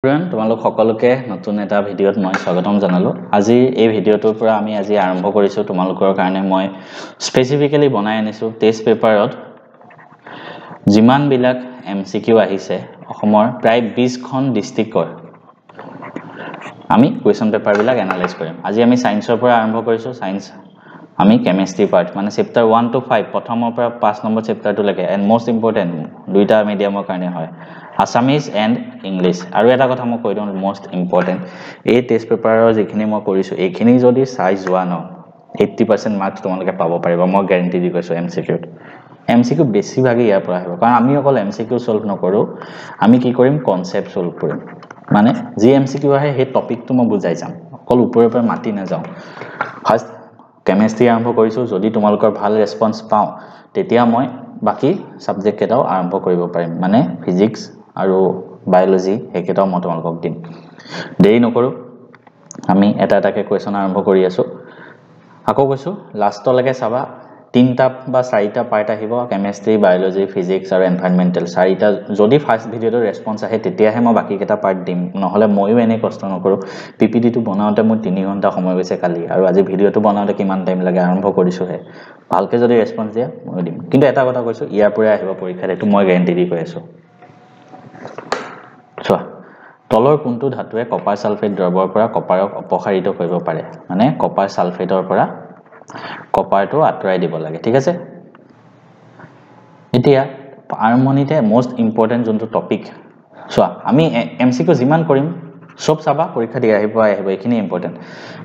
তোমালোক সকলোকে নতুন এটা ভিডিঅ'ত মই স্বাগতম জনালো আজি এই ভিডিঅ'টোৰ পৰা আমি আজি আৰম্ভ কৰিছো তোমালোকৰ কাৰণে মই স্পেসিফিক্যালি বনাই আনিছো টেষ্ট পেপাৰত জিমান বিলাক এমসিকিউ আহিছে অসমৰ প্ৰায় 20 খন ডিস্ট্ৰিক্টৰ আমি কোৱেশ্চন পেপাৰ বিলাক এনালাইজ কৰিম আজি আমি সায়েন্সৰ পৰা আৰম্ভ কৰিছো সায়েন্স আমি কেমিষ্ট্ৰি পাৰ্ট মানে চেপ্টাৰ 1 to 5 প্ৰথমৰ পৰা 5 নম্বৰ চেপ্টাৰটো লৈকে এন্ড মোস্ট ইম্পৰ্টেন্ট দুইটা মিডিয়ামৰ কাৰণে হয় Assamese and English আৰু এটা কথা মই কৈ দিওঁ মোস্ট ইম্পৰ্টেন্ট এই টেষ্ট পেপাৰৰ যিখিনি মই কৰিছো এইখিনি যদি চাই যোৱা ন 80% মাৰ্কস তোমালোকে পাব পাৰিবা মই গ্যাৰান্টি দি কৈছো এমসিকিউ বেছি ভাগে ইয়াৰ পৰা আহিব কাৰণ আমি অকল এমসিকিউ সলভ নকৰো আমি কি কৰিম কনসেপ্ট সলভ কৰিম মানে যি এমসিকিউ আহে সেই টপিকটো মই বুজাই যাম অকল ওপৰৰ পৰা মাতি না যাও ফাৰ্স্ট কেমিষ্ট্ৰি আৰম্ভ কৰিছো যদি তোমালোকৰ ভাল ৰেসপন্স পাও তেতিয়া মই বাকি সাবজেক্ট কেটাও আৰম্ভ কৰিব পাৰিম মানে ফিজিক্স আৰু বায়োলজি একেটাও মই তোমালোকক দিম দেৰি নকৰো আমি এটা এটাকে কোৱেশ্চন আৰম্ভ কৰি আছো আকৌ কৈছো লাষ্টলৈকে চাবা তিনটা বা চাৰিটা পাৰ্ট আহিব কেমিষ্ট্ৰি বায়োলজি ফিজিক্স আৰু এনভায়ৰনমেন্টাল চাৰিটা যদি ফাৰ্স্ট ভিডিঅ'টোৰ ৰেসপন্স আহে তেতিয়াহে মই বাকি কেটা পাৰ্ট দিম নহলে মইও এনে কষ্ট নকৰো পিপিটিটো বনাওতে মই 3 ঘণ্টা সময় গৈছে কালি আৰু আজি ভিডিঅ'টো বনাওতে কিমান টাইম লাগে আৰম্ভ কৰিছো হে ভালকে যদি ৰেসপন্স দিয়া মই দিম কিন্তু এটা কথা কৈছো ইয়াৰ পৰা আহিব পৰীক্ষাত এটো মই গ্যাৰান্টি দি কৈ আছো তলৰ কোনটো ধাতুৱে কপাৰ সালফেট দ্ৰৱৰ পৰা কপাৰক অপসাৰিত কৰিব পাৰে মানে কপাৰ সালফেটৰ পৰা কপাৰটো আঁতৰাই দিব লাগে ঠিক আছে এতিয়া আৰম্ভণিতে মোস্ট ইম্পৰ্টেন্ট যোনটো টপিক সোৱা আমি এমসিকিউ জিমান কৰিম সব চাবা পৰীক্ষা দি আহিব এইখিনি ইম্পৰ্টেন্ট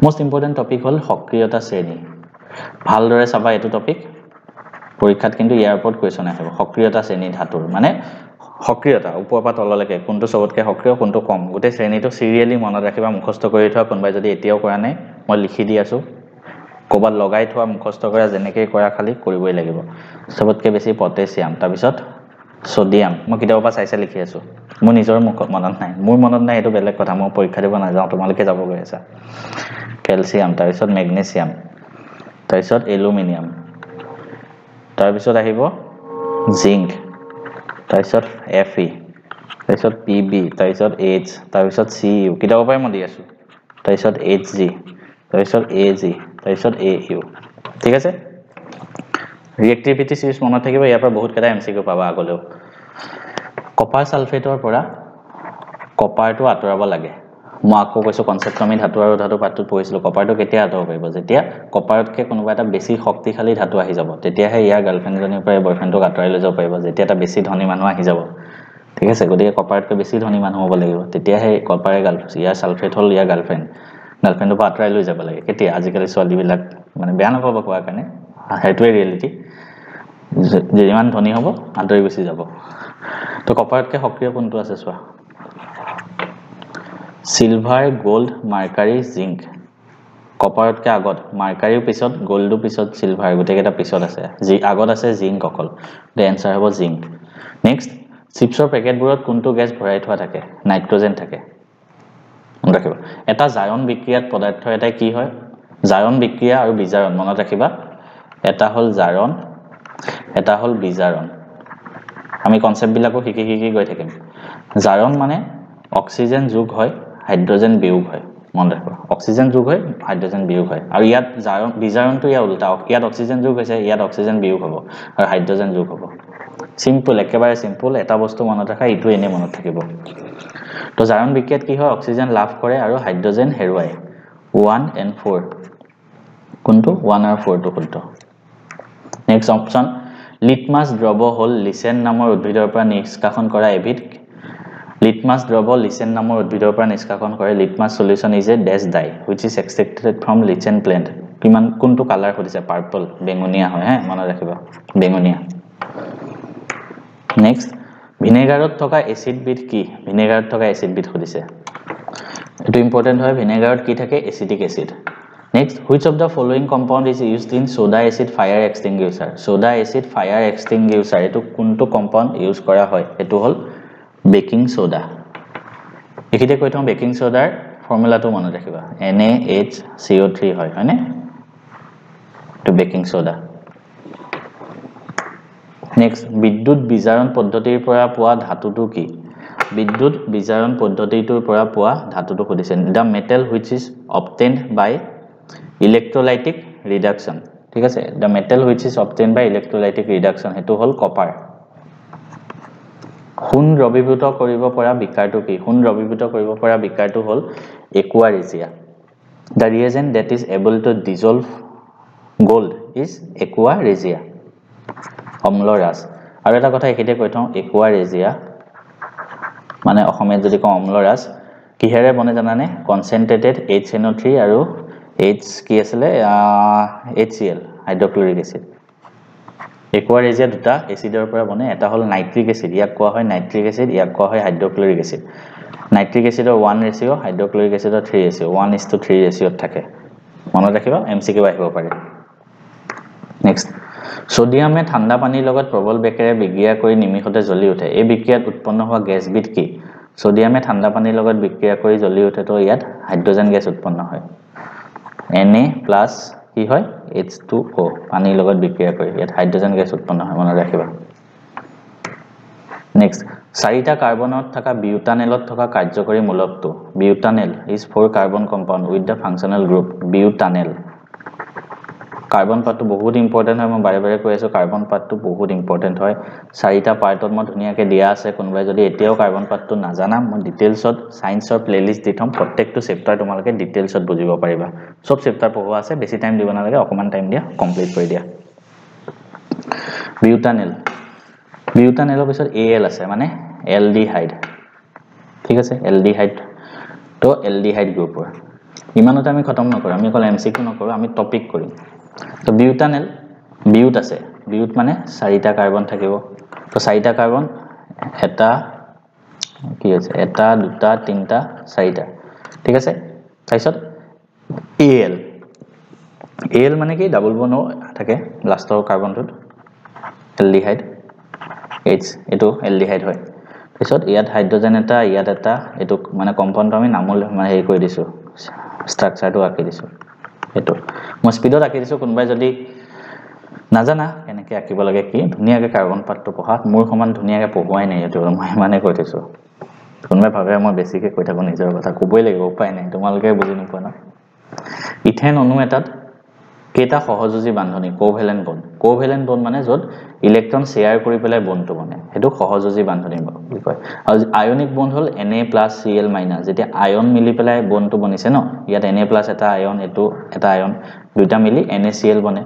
মোস্ট ইম্পৰ্টেন্ট টপিক হল সক্ৰিয়তা শ্ৰেণী ভালদৰে চাবা এটো টপিক পৰীক্ষাত কিন্তু ইয়াৰ ওপৰত কোৱেশ্চন আহিব সক্ৰিয়তা শ্ৰেণী ধাতুৰ মানে সক্ৰিয়তা ওপৰৰ পৰা তললৈকে কোনটো সবতকে সক্ৰিয় কোনটো কম গোটে শ্ৰেণীটো সিৰিয়ালি মনত ৰাখিবা মুখস্থ কৰি থোৱা কোনবাই যদি এতিয়াও কৰা নাই মই লিখি দি আছো কোবাত লগাই থোৱা মুখস্থ কৰা যেনেকৈ কৰা খালি কৰিবই লাগিব সবতকে বেছি পটাছিয়াম তাৰ পিছত সোডিয়াম মই কিতাপৰ পৰা চাইছে লিখি আছো মোৰ নিজৰ মনত নাই মোৰ মনত নাই এটো বেলেগ কথা মই পৰীক্ষা দিব না যাও তোমালোকে যাব গৈ আছা ক্যালসিয়াম তাৰ পিছত ম্যাগনেসিয়াম তাৰ পিছত এলুমিনিয়াম তাৰ পিছত আহিব জিংক তাৰ পিছত Fe তাৰ পিছত Pb তাৰ পিছত H তাৰ পিছত Cu কিতাপৰ পৰা মই দি আছো তাৰ পিছত Hg তাৰ পিছত Ag তাৰ পিছত Au ঠিক আছে ৰিএক্টিভিটি সিৰিজ মনত থাকিব ইয়াৰ পৰা বহুত কেটা এমসিকিউ পাবা আগলেও কপাৰ সালফেটৰ পৰা কপাৰটো আঁতৰাব লাগে মই আকৌ কৈছো কনসেপ্ট আমি ধাতু আৰু ধাতু পাঠটোত পঢ়িছিলো কপাৰটো কেতিয়া আঁতৰাব পাৰিব যেতিয়া কপাৰতকে কোনোবা এটা বেছি শক্তিশালী ধাতু আহি যাব তেতিয়াহে ইয়াৰ গাৰ্লফ্ৰেণ্ড জনিৰ পৰা বয়ফ্ৰেণ্ডক আঁতৰাই লৈ যাব পাৰিব যেতিয়া এটা বেছি ধনী মানুহ আহি যাব ঠিক আছে গতিকে কপাৰতকে বেছি ধনী মানুহ হ'ব লাগিব তেতিয়াহে কপাৰে গাৰ্লফ্ৰেণ্ড ইয়াৰ সালফেট হল ইয়াৰ গাৰ্লফ্ৰেণ্ডৰ পৰা আঁতৰাই লৈ যাব লাগে কেতিয়া আজিকালি ছোৱালী বিলাক মানে বেয়া নকব কোৱাৰ কাৰণে হেতুৱে ৰিয়েলিটি যিমান ধনী হ'ব আঁতৰি গুচি যাব তো কপাৰতকে সক্ৰিয় কোনটো আছে চোৱা সিলভাৰ গোল্ড মাৰ্কাৰী জিংক কপাৰতকে আগত মাৰ্কাৰীৰ পিছত গোল্ডৰ পিছত সিলভাৰ গোটেইটা পিছত আছে যি আগত আছে জিংক অকল দে এনসাৰ হ'ব জিংক নেক্সট চিপছৰ পেকেটবোৰত কোনটো গেছ ভৰাই থোৱা থাকে নাইট্ৰজেন থাকে মনত ৰাখিবা এটা জায়ন বিক্ৰিয়াত পদাৰ্থ এটা কি হয় জায়ন বিক্ৰিয়া আৰু বিজাৰণ মনত ৰাখিবা এটা হল জাৰণ এটা হল বিজাৰণ আমি কনসেপ্ট বিলাকো শিকি গৈ থাকিম জাৰণ মানে অক্সিজেন যোগ হয় হাইড্ৰোজেন বিয়োগ হয় মনত ৰাখিবা অক্সিজেন যোগ হয় হাইড্ৰোজেন বিয়োগ হয় আৰু ইয়াত জাৰণ বিজাৰণটো ইয়াৰ উল্টা ইয়াত অক্সিজেন যোগ হৈছে ইয়াত অক্সিজেন বিয়োগ হ'ব আৰু হাইড্ৰোজেন যোগ হ'ব সিম্পল একেবাৰে সিম্পল এটা বস্তু মনত ৰাখা ইটো এনে মনত থাকিব তো জাৰণ বিক্ৰিয়াত কি হয় অক্সিজেন লাভ কৰে আৰু হাইড্ৰোজেন হেৰুৱায় 1 and 4 কোনটো 1 আৰু 4 টো শুদ্ধ নেক্সট অপচন লিটমাছ দ্ৰৱ হল লিচেন নামৰ উদ্ভিদৰ পৰা নিষ্কাশন কৰা এবিধ লিটমাছ দ্ৰৱ লিচেন নামৰ উদ্ভিদৰ পৰা নিষ্কাশন কৰে litmus solution is a dash dye which is extracted from lichen plant কিমান কোনটো কালাৰ হদিছে পাৰ্পল বেঙুনিয়া হয় হে মনত ৰাখিবা বেঙুনিয়া নেক্সট ভিনেগাৰত থকা এসিড বিধ কি ভিনেগাৰত থকা এসিড বিধ হদিছে এটো ইম্পৰ্টেন্ট হয় ভিনেগাৰত কি থাকে acetic acid Next, which of the following compound is used in soda acid fire extinguisher? Soda acid fire extinguisher. এটো কোনটো compound use কৰা হয়? এটো হল baking soda. এখিতে কৈ থম baking soda ফৰ্মুলা টো মনত ৰাখিবা NaHCO3 হয় হয়নে? to baking soda. Next, বিদ্যুৎ বিজাৰণ পদ্ধতিৰ পৰা পোৱা ধাতুটো কি? বিদ্যুৎ বিজাৰণ পদ্ধতিটোৰ পৰা পোৱা ধাতুটো সুধিছে the metal which is obtained by electrolytic reduction ঠিক আছে the metal which is obtained by electrolytic reduction হেতু হল কপাৰ সোণ দ্ৰবীভূত কৰিব পৰা বিকাৰটো কি সোণ দ্ৰবীভূত কৰিব পৰা বিকাৰটো হল aqua regia the reagent that is able to dissolve gold is aqua regia অম্লৰাজ আৰু এটা কথা একেতে কৈ থওঁ aqua regia মানে অসমীয়াত যদি কওঁ অম্লৰাজ কিহেৰে বনে জানানে কনসেন্ট্ৰেটেড HNO3 আৰু H কি আছিল HCl হাইড্ৰক্লোৰিক এসিড aqua regia দুটা এসিডৰ পৰা বনে এটা হল নাইট্ৰিক এসিড ইয়াক কোৱা হয় নাইট্ৰিক এসিড ইয়াক কোৱা হয় হাইড্ৰক্লোৰিক এসিড নাইট্ৰিক এসিডৰ 1 ৰেশিও হাইড্ৰক্লোৰিক এসিডৰ 3 ৰেশিও 1:3 ৰেশিওত থাকে মনত ৰাখিবা MCQ আহিব পাৰে নেক্সট সোডিয়ামে ঠাণ্ডা পানীৰ লগত প্ৰবল বেগেৰে বিক্ৰিয়া কৰি নিমিষতে জ্বলি উঠে এই বিক্ৰিয়াত উৎপন্ন হোৱা গেছবিধ কি সোডিয়ামে ঠাণ্ডা পানীৰ লগত বিক্ৰিয়া কৰি জ্বলি উঠে তো ইয়াত হাইড্ৰজেন গেছ উৎপন্ন হয় Na+ কি হয় H2O পানীৰ লগত বিক্ৰিয়া কৰি ইয়াত হাইড্ৰজেন গেছ উৎপন্ন হয় মনত ৰাখিবা নেক্সট চাৰিটা কাৰ্বনত থকা বিউটানেলত থকা কাৰ্যকৰী মূলকটো butanal is 4 carbon compound with the functional group butanal carbon পাৰ্টটো বহুত ইম্পৰ্টেন্ট হয় মই বাৰে বাৰে কৈ আছো কাৰ্বন পাৰ্টটো বহুত ইম্পৰ্টেন্ট হয় চাৰিটা পাৰ্টত মই ধুনিয়াকে দিয়া আছে কোনবাই যদি এতিয়াও কাৰ্বন পাৰ্টটো নাজানা মই ডিটেইলছত সায়েন্সৰ প্লেলিষ্ট দিথম প্ৰত্যেকটো চেপ্টাৰ তোমালোকে ডিটেইলছত বুজিব পাৰিবা সব চেপ্টাৰ পঢ়োৱা আছে বেছি টাইম দিব নালাগে অকমান টাইম দিয়া কমপ্লিট কৰি দিয়া বিউটানেল বিউটানেলৰ পিছত Al আছে মানে এলডিহাইড ঠিক আছে এলডিহাইড তো এলডিহাইড গ্ৰুপৰ ইমানতে আমি খতম নকৰো আমি কল MCQ নকৰো আমি টপিক কৰিম তো বিউটানেল বিউট আছে বিউট মানে চাৰিটা কাৰ্বন থাকিব তো চাৰিটা কাৰ্বন এটা কি আছে এটা দুটা তিনটা চাৰিটা ঠিক আছে তাৰপিছত Al মানে কি ডাবল বন্ড থাকে লাষ্টৰ কাৰ্বনটোত এলডিহাইড H এটো এলডিহাইড হয় তাৰপিছত ইয়াত হাইড্ৰজেন এটা ইয়াত এটা এটো মানে কম্পাউণ্ডটো আমি নামল মানে হেৰি কৰি দিছো ষ্ট্ৰাকচাৰটো আঁকি দিছো এটো মই স্পিডত আঁকি দিছো কোনবাই যদি নাজানা কেনেকৈ আঁকিব লাগে কি ধুনিয়াকৈ কাৰ্বন পাৰ্টটো পঢ়া মোৰ সমান ধুনিয়াকৈ পঢ়ুৱাই নাই এটো মই মানে কৈ দিছো কোনবাই ভাবে মই বেছিকৈ কৈ থাকো নিজৰ কথা কবই লাগিব উপায় নাই তোমালোকে বুজি নোপোৱা না ইথেন অণু এটাত কেটা সহযোজী বান্ধনী কোভ্যালেন্ট বন্ড মানে যত ইলেক্ট্ৰন শেয়াৰ কৰি পেলাই বন্ডটো বনে হেতু সহযোজী বান্ধনী বুলি কয় আৰু আয়নিক বন্ড হল Na+Cl- যেতিয়া আয়ন মিলি পেলাই বন্ডটো বনিছে ন ইয়াত Na+ এটা আয়ন এটো এটা আয়ন দুটা মিলি NaCl বনে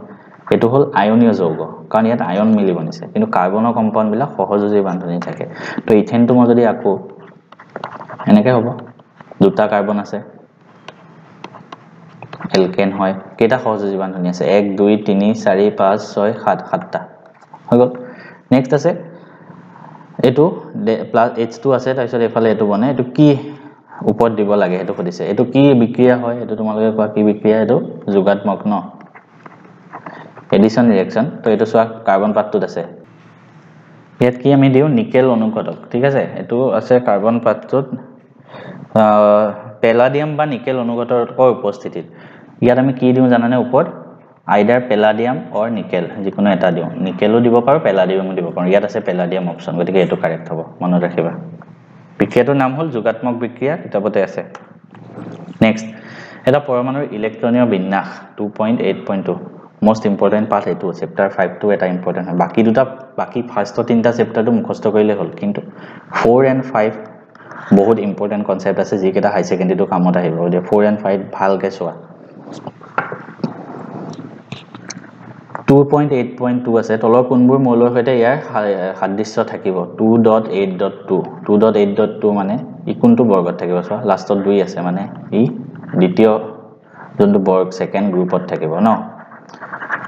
এটো হল আয়নীয় যৌগ কাৰণ ইয়াত আয়ন মিলি বনিছে কিন্তু কাৰ্বনৰ কম্পাউণ্ড বিলাক সহযোজী বান্ধনী থাকে তো ইথেনটো মই যদি আকো এনেকৈ হ'ব দুটা কাৰ্বন আছে এলকেন হয় কেটা সহযোজী বান্ধনী আছে 1 2 3 4 5 6 7 সাতটা হৈ গল নেক্সট আছে এটো প্লাস H2 আছে তাৰপিছত এফালে এটো বনে এটো কি ওপৰত দিব লাগে এটো সুধিছে এটো কি বিক্ৰিয়া হয় এটো তোমালোকে কোৱা কি বিক্ৰিয়া এটো যোগাত্মক ন এডিশন ৰিঅ্যাকশন তো এটো সোৱা কাৰ্বন পাৰ্টটোত আছে ইয়াত কি আমি দিও নিকেল অনুঘটক ঠিক আছে এটো আছে কাৰ্বন পাৰ্টটোত পেলাডিয়াম বা নিকেল অনুঘটকৰ উপস্থিতিত ইয়াত আমি কি দিও জানানে ওপৰত আইডাৰ পেলাডিয়াম অৰ নিকেল যিকোনো এটা দিও নিকেলো দিব পাৰো পেলাডিয়ামো দিব পাৰো ইয়াত আছে পেলাডিয়াম অপচন গতিকে এটো কাৰেক্ট হ'ব মনত ৰাখিবা বিক্ৰিয়াটোৰ নাম হ'ল যোগাত্মক বিক্ৰিয়া কিতাপতে আছে নেক্সট এটা পৰমাণুৰ ইলেক্ট্ৰনীয় বিন্যাস 2.8.2 মোস্ট ইম্পৰ্টেন্ট পাৰ্ট এটো চেপ্টাৰ 5 টো এটা ইম্পৰ্টেন্ট হয় বাকি দুটা বাকি ফাৰ্স্ট তিনটা চেপ্টাৰটো মুখস্থ কৰিলে হ'ল কিন্তু 4 and 5 বহুত ইম্পৰ্টেন্ট কনসেপ্ট আছে যিকেটা হাই সেকেন্ডাৰীটো কামত আহিব 4 and 5 ভালকে চোৱা 2.8.2 আছে তলৰ কোনবোৰ মৌলৰ হৈতে ইয়াৰ সাদৃশ্য থাকিব 2.8.2 মানে ই কোনটো বৰ্গত থাকিব চোৱা লাষ্টত 2 আছে মানে ই দ্বিতীয় যোনটো বৰ্গ সেকেন্ড গ্ৰুপত থাকিব ন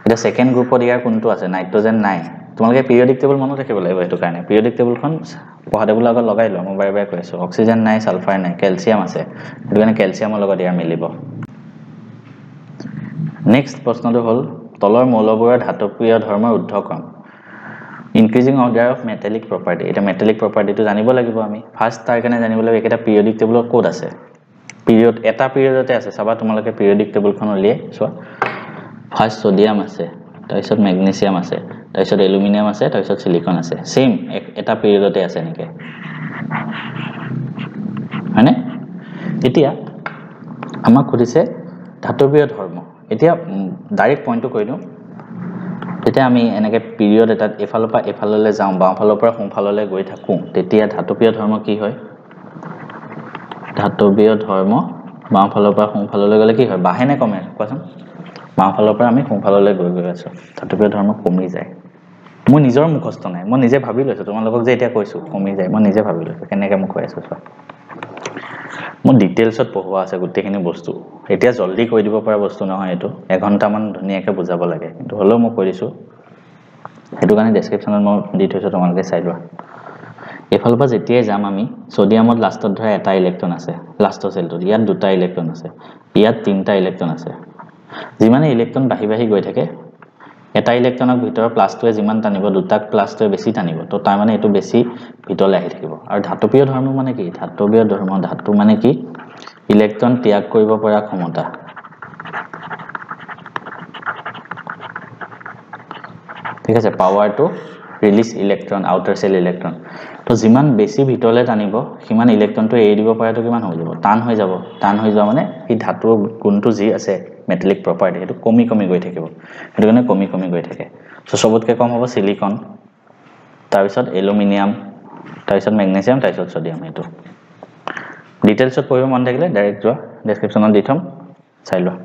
এটা সেকেন্ড গ্ৰুপত ইয়াৰ কোনটো আছে নাইট্ৰজেন নাই তোমালোকে পিৰিয়ডিক টেবল মনত ৰাখিব লাগিব এটো কাৰণে পিৰিয়ডিক টেবলখন পঢ়া টেবুলৰ আগত লগাই লওঁ মই বাৰে বাৰে কৈ আছো অক্সিজেন নাই সালফাৰ নাই ক্যালসিয়াম আছে এটো কাৰণে ক্যালসিয়ামৰ লগত ইয়াৰ মিলিব নেক্সট প্ৰশ্নটো হ'ল তলৰ মৌলবোৰৰ ধাতৱীয় ধৰ্মৰ উদ্ধক্ৰম increasing order of metallic property এটা মেটালিক প্ৰপাৰ্টিটো জানিব লাগিব আমি ফাৰ্স্ট তাৰ কাৰণে জানিব লাগিব এটা পিৰিয়ডিক টেবলৰ কোড আছে পিৰিয়ড এটা পিৰিয়ডতে আছে সবা তোমালোকে পিৰিয়ডিক টেবলখন উলিয়াই চোৱা ফাৰ্স্ট সোডিয়াম আছে তাৰপিছত মেগনেসিয়াম আছে তাৰপিছত এলুমিনিয়াম আছে তাৰপিছত সিলিকন আছে সেম এটা পিৰিয়ডতে আছে নেকি হয়নে এতিয়া আমাক সুধিছে ধাতৱীয় ধৰ্ম এতিয়া ডাইৰেক্ট পইণ্টটো কৈ দিওঁ তেতিয়া আমি এনেকে পিৰিয়ড এটাত এফালৰ পৰা এফাললৈ যাওঁ বাওঁফালৰ পৰা সোঁফাললৈ গৈ থাকোঁ তেতিয়া ধাতৱীয় ধৰ্ম কি হয় ধাতৱীয় ধৰ্ম বাওঁফালৰ পৰা সোঁফাললৈ গ'লে কি হয় বাঢ়ে নে কমে কোৱাচোন বাওঁফালৰ পৰা আমি সোঁফাললৈ গৈ আছো ধাতৱীয় ধৰ্ম কমি যায় মই নিজৰ মুখস্থ নাই মই নিজে ভাবি লৈছো তোমালোকক যে এতিয়া কৈছো কমি যায় মই নিজে ভাবি লৈছো কেনেকৈ মই কৈ আছো চোৱা মই ডিটেইলছত পঢ়োৱা আছে গোটেইখিনি বস্তু এতিয়া জলদি কৈ দিব পৰা বস্তু নহয় এইটো এঘণ্টামান ধুনীয়াকৈ বুজাব লাগে কিন্তু হ'লেও মই কৈ দিছোঁ সেইটো কাৰণে ডেছক্ৰিপশ্যনত মই দি থৈছোঁ তোমালোকে চাই লোৱা এফালৰ পৰা যেতিয়াই যাম আমি সোডিয়ামত লাষ্টত ধৰা এটা ইলেক্ট্ৰন আছে লাষ্টৰ চেলটোত ইয়াত দুটা ইলেক্ট্ৰন আছে ইয়াত তিনিটা ইলেক্ট্ৰন আছে যিমানে ইলেক্ট্ৰন বাঢ়ি বাঢ়ি গৈ থাকে এটা ইলেক্ট্ৰনৰ ভিতৰৰ প্লাছটোৱে যিমান টানিব দুটাক প্লাছটোৱে বেছি টানিব তো তাৰ মানে এইটো বেছি ভিতৰলৈ আহি থাকিব আৰু ধাতৱীয় ধৰ্ম মানে কি ধাতৱীয় ধৰ্ম ধাতু মানে কি ইলেক্ট্ৰন ত্যাগ কৰিব পৰা ক্ষমতা ঠিক আছে power to release electron outer shell electron তো যিমান বেছি ভিতৰলৈ টানিব সিমান ইলেক্ট্ৰনটো এৰি দিব পৰাটো কিমান হৈ যাব টান হৈ যোৱা মানে এই ধাতুৰ গুণটো যি আছে মেটালিক প্ৰপাৰ্টি সেইটো কমি কমি গৈ থাকিব সেইটো কাৰণে কমি কমি গৈ থাকে সো সবতকৈ কম হ'ব সিলিকন তাৰপিছত এলুমিনিয়াম তাৰপিছত মেগনেছিয়াম তাৰপিছত সোডিয়াম এইটো ডিটেইলছত পঢ়িব মন থাকিলে ডাইৰেক্ট যোৱা ডেছক্ৰিপশ্যনত দি থম চাই লোৱা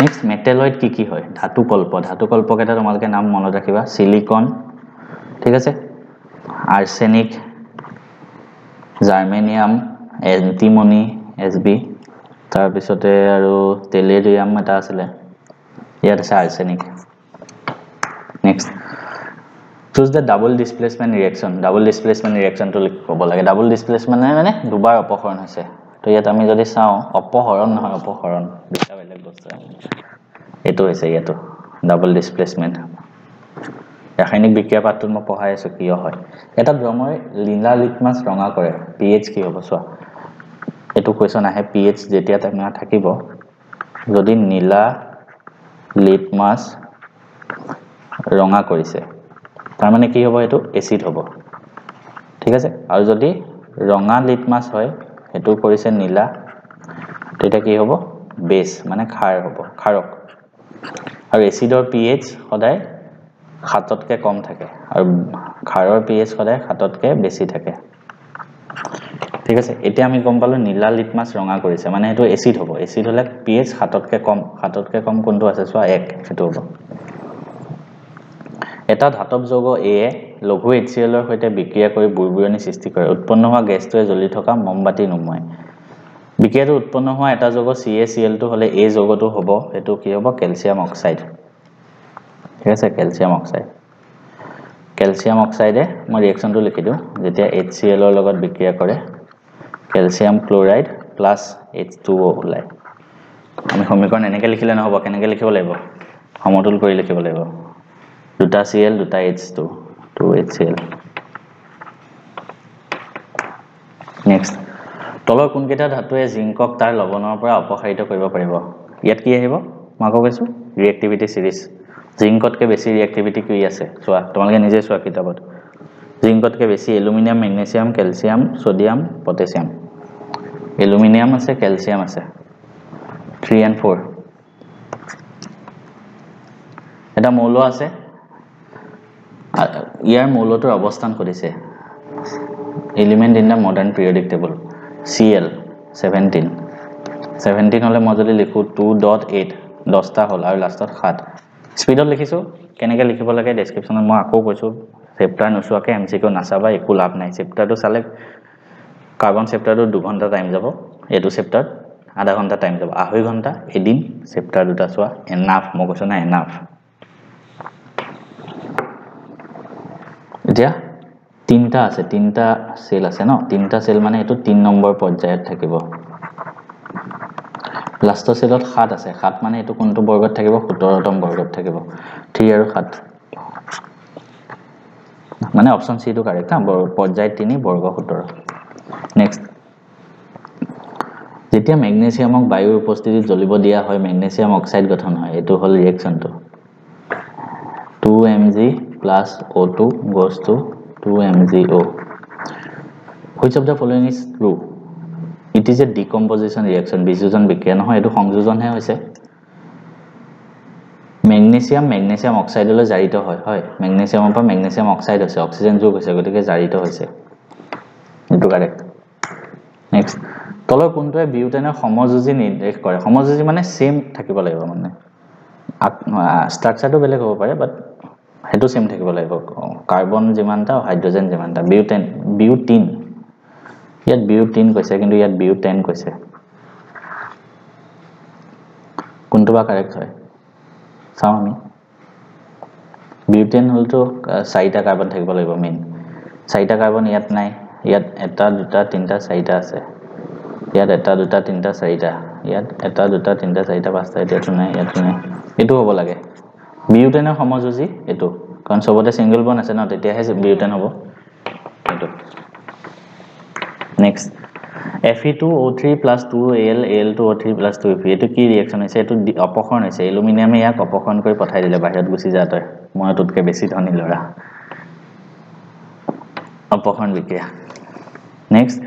নেক্সট মেটেলয়েড কি হয় ধাতুকল্প কেইটা তোমালোকে নাম মনত ৰাখিবা সিলিকন ঠিক আছে আৰ্ছেনিক জাৰ্মেনিয়াম এন্টিমনি এছবি তাৰপিছতে আৰু টেলেৰিয়াম এটা আছিলে ইয়াত আছে arsenic next choose the double displacement reaction to ক'ব লাগে ডাবল ডিসপ্লেসমেন্ট মানে দুবাৰ অপহৰণ হৈছে তো ইয়াত আমি যদি চাও অপহৰণ নহয় অপহৰণ দুটা বেলেগ বস্তু এটো হৈছে ইয়াতো ডাবল ডিসপ্লেসমেন্ট ৰাসায়নিক বিক্ৰিয়া পাঠটোত মই পঢ়াই আছো কিয় হয় এটা ব্ৰমৰ লীলা লিটমাছ ৰঙা কৰে pH কি হ'ব চোৱা এটো কোৱেশ্চন আহে pH যেতিয়া তোমাৰ থাকিব যদি নীলা লিটমাছ ৰঙা কৰিছে তাৰ মানে কি হ'ব এটো এসিড হ'ব ঠিক আছে আৰু যদি ৰঙা লিটমাছ হয় এটো কৰিছে নীলা তেতিয়া কি হ'ব বেস মানে ক্ষাৰ হ'ব ক্ষাৰক আৰু এসিডৰ pH সদায় 7 তকৈ কম থাকে আৰু ক্ষাৰৰ pH সদায় 7 তকৈ বেছি থাকে ঠিক আছে এতিয়া আমি গম পালো নীলা লিটমাছ ৰঙা কৰিছে মানে এটো এসিড হ'ব এসিড হলে pH 7 তকৈ কম কোনটো আছে চোৱা 1 এটো হ'ব এটা ধাতব যৌগ A লঘু HCl ৰ সৈতে বিক্ৰিয়া কৰি বুৰবুৰণি সৃষ্টি কৰে উৎপন্ন হোৱা গেছটোৱে জ্বলি থকা মমবাতি নুমুৱায় বিক্ৰিয়াটো উৎপন্ন হোৱা এটা যৌগ CaCl2 হলে এই যৌগটো হ'ব এটো কি হ'ব ক্যালসিয়াম অক্সাইড ঠিক আছে ক্যালসিয়াম অক্সাইডে মই ৰিঅ্যাকচনটো লিখি দিও যেতিয়া HCl ৰ লগত বিক্ৰিয়া কৰে ক্যালসিয়াম ক্লোৰাইড প্লাস H2O ওলাই আমি সমীকৰণ এনেকৈ লিখিলে নহব কেনেকৈ লিখিব লাগিব সমতুল কৰি লিখিব লাগিব দুটা Cl দুটা H2 2HCl নেক্সট তলৰ কোনকেইটা ধাতুৱে জিংকক তাৰ লৱণৰ পৰা অপসাৰিত কৰিব পাৰিব ইয়াত কি আহিব মই কৈছো ৰিঅ্যাক্টিভিটি সিৰিজ জিংকতকৈ বেছি ৰিঅ্যাক্টিভিটি কি আছে চোৱা তোমালোকে নিজে চোৱা কিতাপত জিংকতকৈ বেছি aluminium magnesium calcium sodium potassium aluminium আছে ক্যালসিয়াম আছে 3 and 4 এটা মৌল আছে ইয়াৰ মৌলটোৰ অৱস্থান কৰিছে element in the modern periodic table Cl 17 হলে মই যদি লিখো 2.8 10টা হল আৰু লাষ্টত 7 স্পিডত লিখিছো কেনেকৈ লিখিব লাগে ডেসক্ৰিপচনত মই আকৌ কৈছো চেপ্টাৰ নচোৱাকে এমসিকিউ নাচাবা একো লাভ নাই চেপ্টাৰটো চালে কাৰ্বন চেপ্টাৰটো 2 ঘন্টা টাইম যাব এটো চেপ্টাৰ আধা ঘন্টা টাইম যাব আঢ়ৈ ঘন্টা এদিন চেপ্টাৰ দুটা চোৱা এনাফ মই কৈছো না এনাফ এতিয়া তিনটা আছে তিনটা সেল আছে ন তিনটা সেল মানে এটো 3 নম্বৰ পৰ্যায়ত থাকিব লাষ্টৰ সেলত 7 আছে 7 মানে এটো কোনটো বৰ্গত থাকিব 17তম বৰ্গত থাকিব 3 আৰু 7 মানে অপচন সি টো কাৰেক্ট না পৰ্যায় 3 বৰ্গ 17 নেক্সট যেতিয়া ম্যাগনেসিয়ামক বায়ুৰ উপস্থিতিত জ্বলিব দিয়া হয় ম্যাগনেসিয়াম অক্সাইড গঠন হয় এটো হল ৰিঅ্যাকচনটো 2Mg mg plus O2 goes to 2 mgO. Which of the following is true? It is a decomposition reaction. বিযোজন বিক্রিয়া নহয়, এটো সংযোজন হে হৈছে। ম্যাগনেসিয়াম অক্সাইডলৈ জাৰিত হয় হয় ম্যাগনেসিয়ামৰ পৰা ম্যাগনেসিয়াম অক্সাইড হৈছে অক্সিজেন যোগ হৈছে গতিকে জাৰিত হৈছে এটো কাৰেক্ট নেক্সট তলৰ কোনটোৱে বিউটেনৰ সমযোজী নিৰ্দেশ কৰে সমযোজী মানে সেম থাকিব লাগিব মানে স্ট্ৰাকচাৰটো বেলেগ হ'ব পাৰে বাট হেতু সেম থাকিব লাগিব কাৰ্বন যিমানটা হাইড্ৰোজেন যিমানটা বিউটিন ইয়াত বিউটিন কৈছে কিন্তু ইয়াত বিউটেন কৈছে কোনটো বা কাৰেক্ট হয় চাও আমি বিউটেন হলটো চাৰিটা কাৰ্বন থাকিব লাগিব মেইন চাৰিটা কাৰ্বন ইয়াত নাই ইয়াত এটা দুটা তিনটা চাৰিটা আছে ইয়াত এটা দুটা তিনটা চাৰিটা ইয়াত এটা দুটা তিনটা চাৰিটা পাঁচটা এটো নাই এটো হ'ব লাগে বিউটেনৰ সমযোজী এটো কাৰণ সবতে সিঙ্গেল বন্ড আছে না তেতিয়াহে বিউটেন হ'ব এটো next Fe2O3 plus 2Al Al2O3 plus 2Fe এটো কি ৰিঅ্যাকশন হৈছে এটো অপক্ষৰণ হৈছে এলুমিনিয়ামে ইয়াক অপক্ষৰণ কৰি পঠাই দিলে বাহিৰত গুচি যায় তই মই তোতকে বেছি ধনী লৰা অপক্ষৰণ বিক্ৰিয়া নেক্সট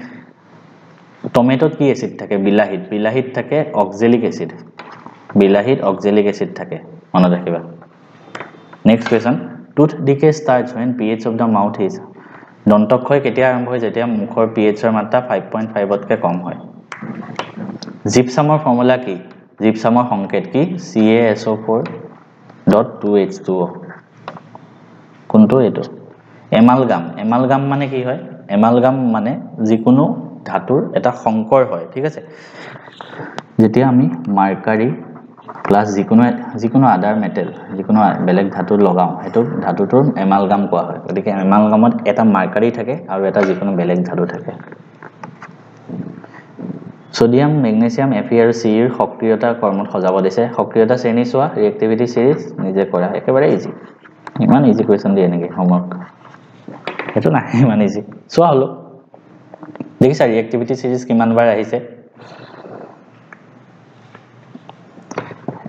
টমেটোত কি এসিড থাকে বিলাহীত থাকে অক্সালিক এসিড বিলাহীত অক্সালিক এসিড থাকে মনত ৰাখিবা next question tooth decay starts when pH of the mouth is দন্তক্ষয় কেতিয়া আৰম্ভ হয় যেতিয়া মুখৰ pH ৰ মাত্ৰা 5.5 তকৈ কম হয় জিপসামৰ ফৰ্মুলা কি জিপসামৰ সংকেত কি CaSO4.2H2O কোনটো এটো এমালগাম মানে কি হয় এমালগাম মানে যিকোনো ধাতুৰ এটা সংকৰ হয় ঠিক আছে যেতিয়া আমি মাৰ্কাৰী প্লাস যিকোনো আদাৰ মেটেল যিকোনো বেলেগ ধাতু লগাও হেতু ধাতুটোৰ এমালগাম কোৱা হয় গতিকে এমালগামত এটা মাৰ্কাৰী থাকে আৰু এটা যিকোনো বেলেগ ধাতু থাকে সোডিয়াম ম্যাগনেসিয়াম Fe আৰু C ৰ সক্ৰিয়তা কৰ্মত সজাব দিছে সক্ৰিয়তা শ্ৰেণী চোৱা ৰিঅ্যাক্টিভিটি সিৰিজ নিজে কৰা একেবাৰে ইজি ইমান ইজি কোৱেশ্চন দিয়ে নেকি হোমৱৰ্ক এটো নাই ইমান ইজি চোৱা হলো দেখিছা ৰিঅ্যাক্টিভিটি সিৰিজ কিমান বাৰ আহিছে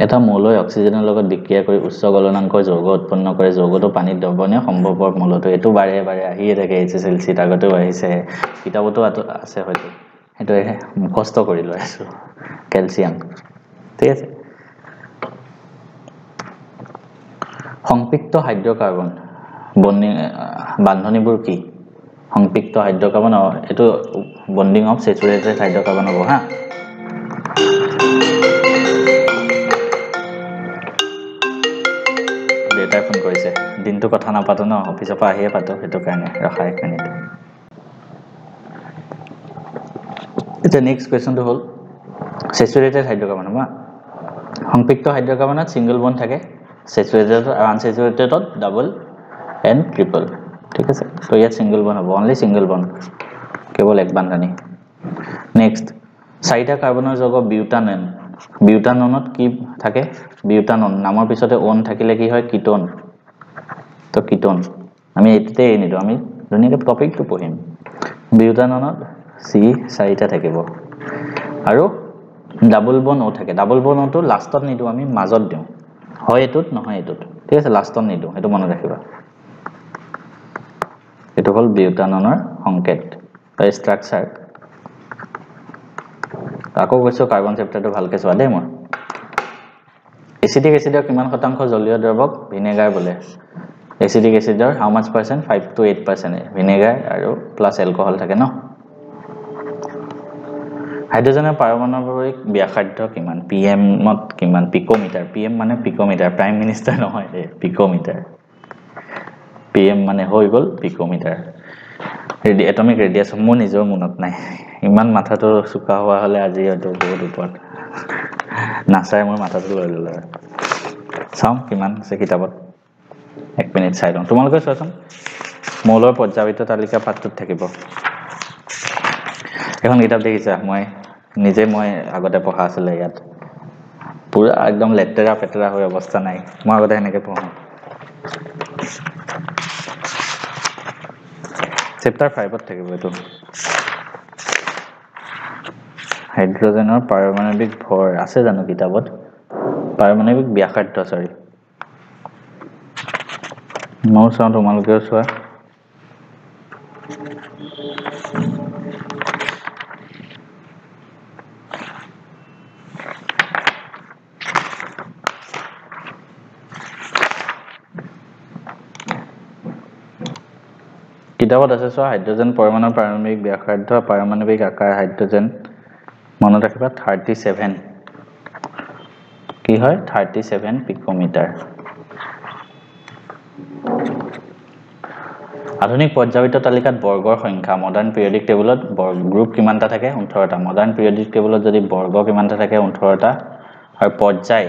এটা মৌলই অক্সিজেনৰ লগত বিক্ৰিয়া কৰি উচ্চ গলনাংকৰ যৌগ উৎপন্ন কৰে যৌগটো পানীত দ্ৰৱণীয় সম্ভৱপৰ মৌলটো এটো বাৰে বাৰে আহিয়ে থাকে HCl আগতেও আহিছে কিতাবতো আছে হয়তো এটো মুখস্থ কৰি লৈ আছো ক্যালসিয়াম ঠিক আছে সংপৃক্ত হাইড্ৰকাৰ্বন বান্ধনীবোৰ কি সংপৃক্ত হাইড্ৰকাৰ্বন এটো বন্ডিং অফ স্যাচুৰেটেড হাইড্ৰকাৰ্বন হ'ব হা ডেটা ফোন কৰিছে দিনটো কথা নাপাতো ন অফিসৰ পৰা আহিয়ে পাতো হেতু কাৰণে ৰখা এক মিনিট এটা নেক্সট কোৱেশ্চনটো হল স্যাচুৰেটেড হাইড্ৰকাৰ্বন হা সংপৃক্ত হাইড্ৰকাৰ্বনত সিঙ্গেল বন্ড থাকে স্যাচুৰেটেড আৰু আনস্যাচুৰেটেডত ডাবল এন্ড ট্ৰিপল ঠিক আছে তো ইয়াত সিঙ্গেল বন্ড হ'ব অনলি সিঙ্গেল বন্ড কেৱল এক বান্ধনী নেক্সট চাৰিটা কাৰ্বনৰ যৌগ বিউটাননত কি থাকে বিউটানন নামৰ পিছতে ওন থাকিলে কি হয় কিটোন তো কিটোন আমি এতে নিদো আমি ধুনিয়াকে টপিকটো পঢ়িম বিউটাননত C চাৰিটা থাকিব আৰু ডাবল বন্ড ও থাকে ডাবল বন্ডটো লাষ্টত নিদো আমি মাজত দিও হয় এটোত নহয় এটোত ঠিক আছে লাষ্টত নিদো এটো মনত ৰাখিবা এটো হল বিউটাননৰ সংকেত বা ষ্ট্ৰাকচাৰ আকৌ কৈছো কাৰ্বন চেপ্টাৰটো ভালকে চোৱা দেই মই এচিটিক এসিডৰ কিমান শতাংশ জলীয় দ্ৰৱক ভিনেগাৰ বোলে এচিটিক এসিডৰ how much percent 5 to 8% vinegar আৰু প্লাস এলকহল থাকে ন হাইড্ৰোজেনৰ পাৰমাণৱিক ব্যাসাৰ্ধ কিমান pm মত কিমান পিকোমিটাৰ pm মানে পিকোমিটাৰ প্ৰাইম মিনিষ্টাৰ নহয় দে পিকোমিটাৰ pm মানে হৈ গল পিকোমিটাৰ এটমিক ৰেডিয়াছ মোৰ নিজৰ মনত নাই ইমান মাথাটো সুকা হোৱা হলে আজি হয়তো বহুত ওপৰত নাচাই মোৰ মাথাটো লৈ ললে চাও কিমান আছে কিতাপত এক মিনিট চাই লওঁ তোমালোকে চোৱাচোন মৌলৰ পৰ্যায়িত তালিকা পাঠটোত থাকিব এখন কিতাপ দেখিছা মই আগতে পঢ়া আছিল ইয়াত পুৰা একদম লেতেৰা পেটেৰা হৈ অৱস্থা নাই মই আগতে এনেকে পঢ়ো চেপ্টাৰ 5 ত থাকিব এটো হাইড্ৰোজেনৰ পাৰমাণৱিক ভৰ আছে জানো কিতাপত পাৰমাণৱিক ব্যাসাৰ্ধ মই চাওঁ তোমালোকেও চোৱা কিতাপত আছে চোৱা হাইড্ৰোজেন পৰমাণুৰ পাৰমাণৱিক ব্যাসাৰ্ধ পাৰমাণৱিক আকাৰ হাইড্ৰোজেন মনত ৰাখিবা 37 কি হয় 37 পিকোমিটাৰ আধুনিক পৰ্যায়বৃত্ত তালিকাত বৰ্গৰ সংখ্যা মডাৰ্ন পিৰিয়ডিক টেবুলত গ্ৰুপ কিমানটা থাকে 18টা মডাৰ্ন পিৰিয়ডিক টেবুলত যদি বৰ্গ কিমানটা থাকে 18টা আৰু পৰ্যায়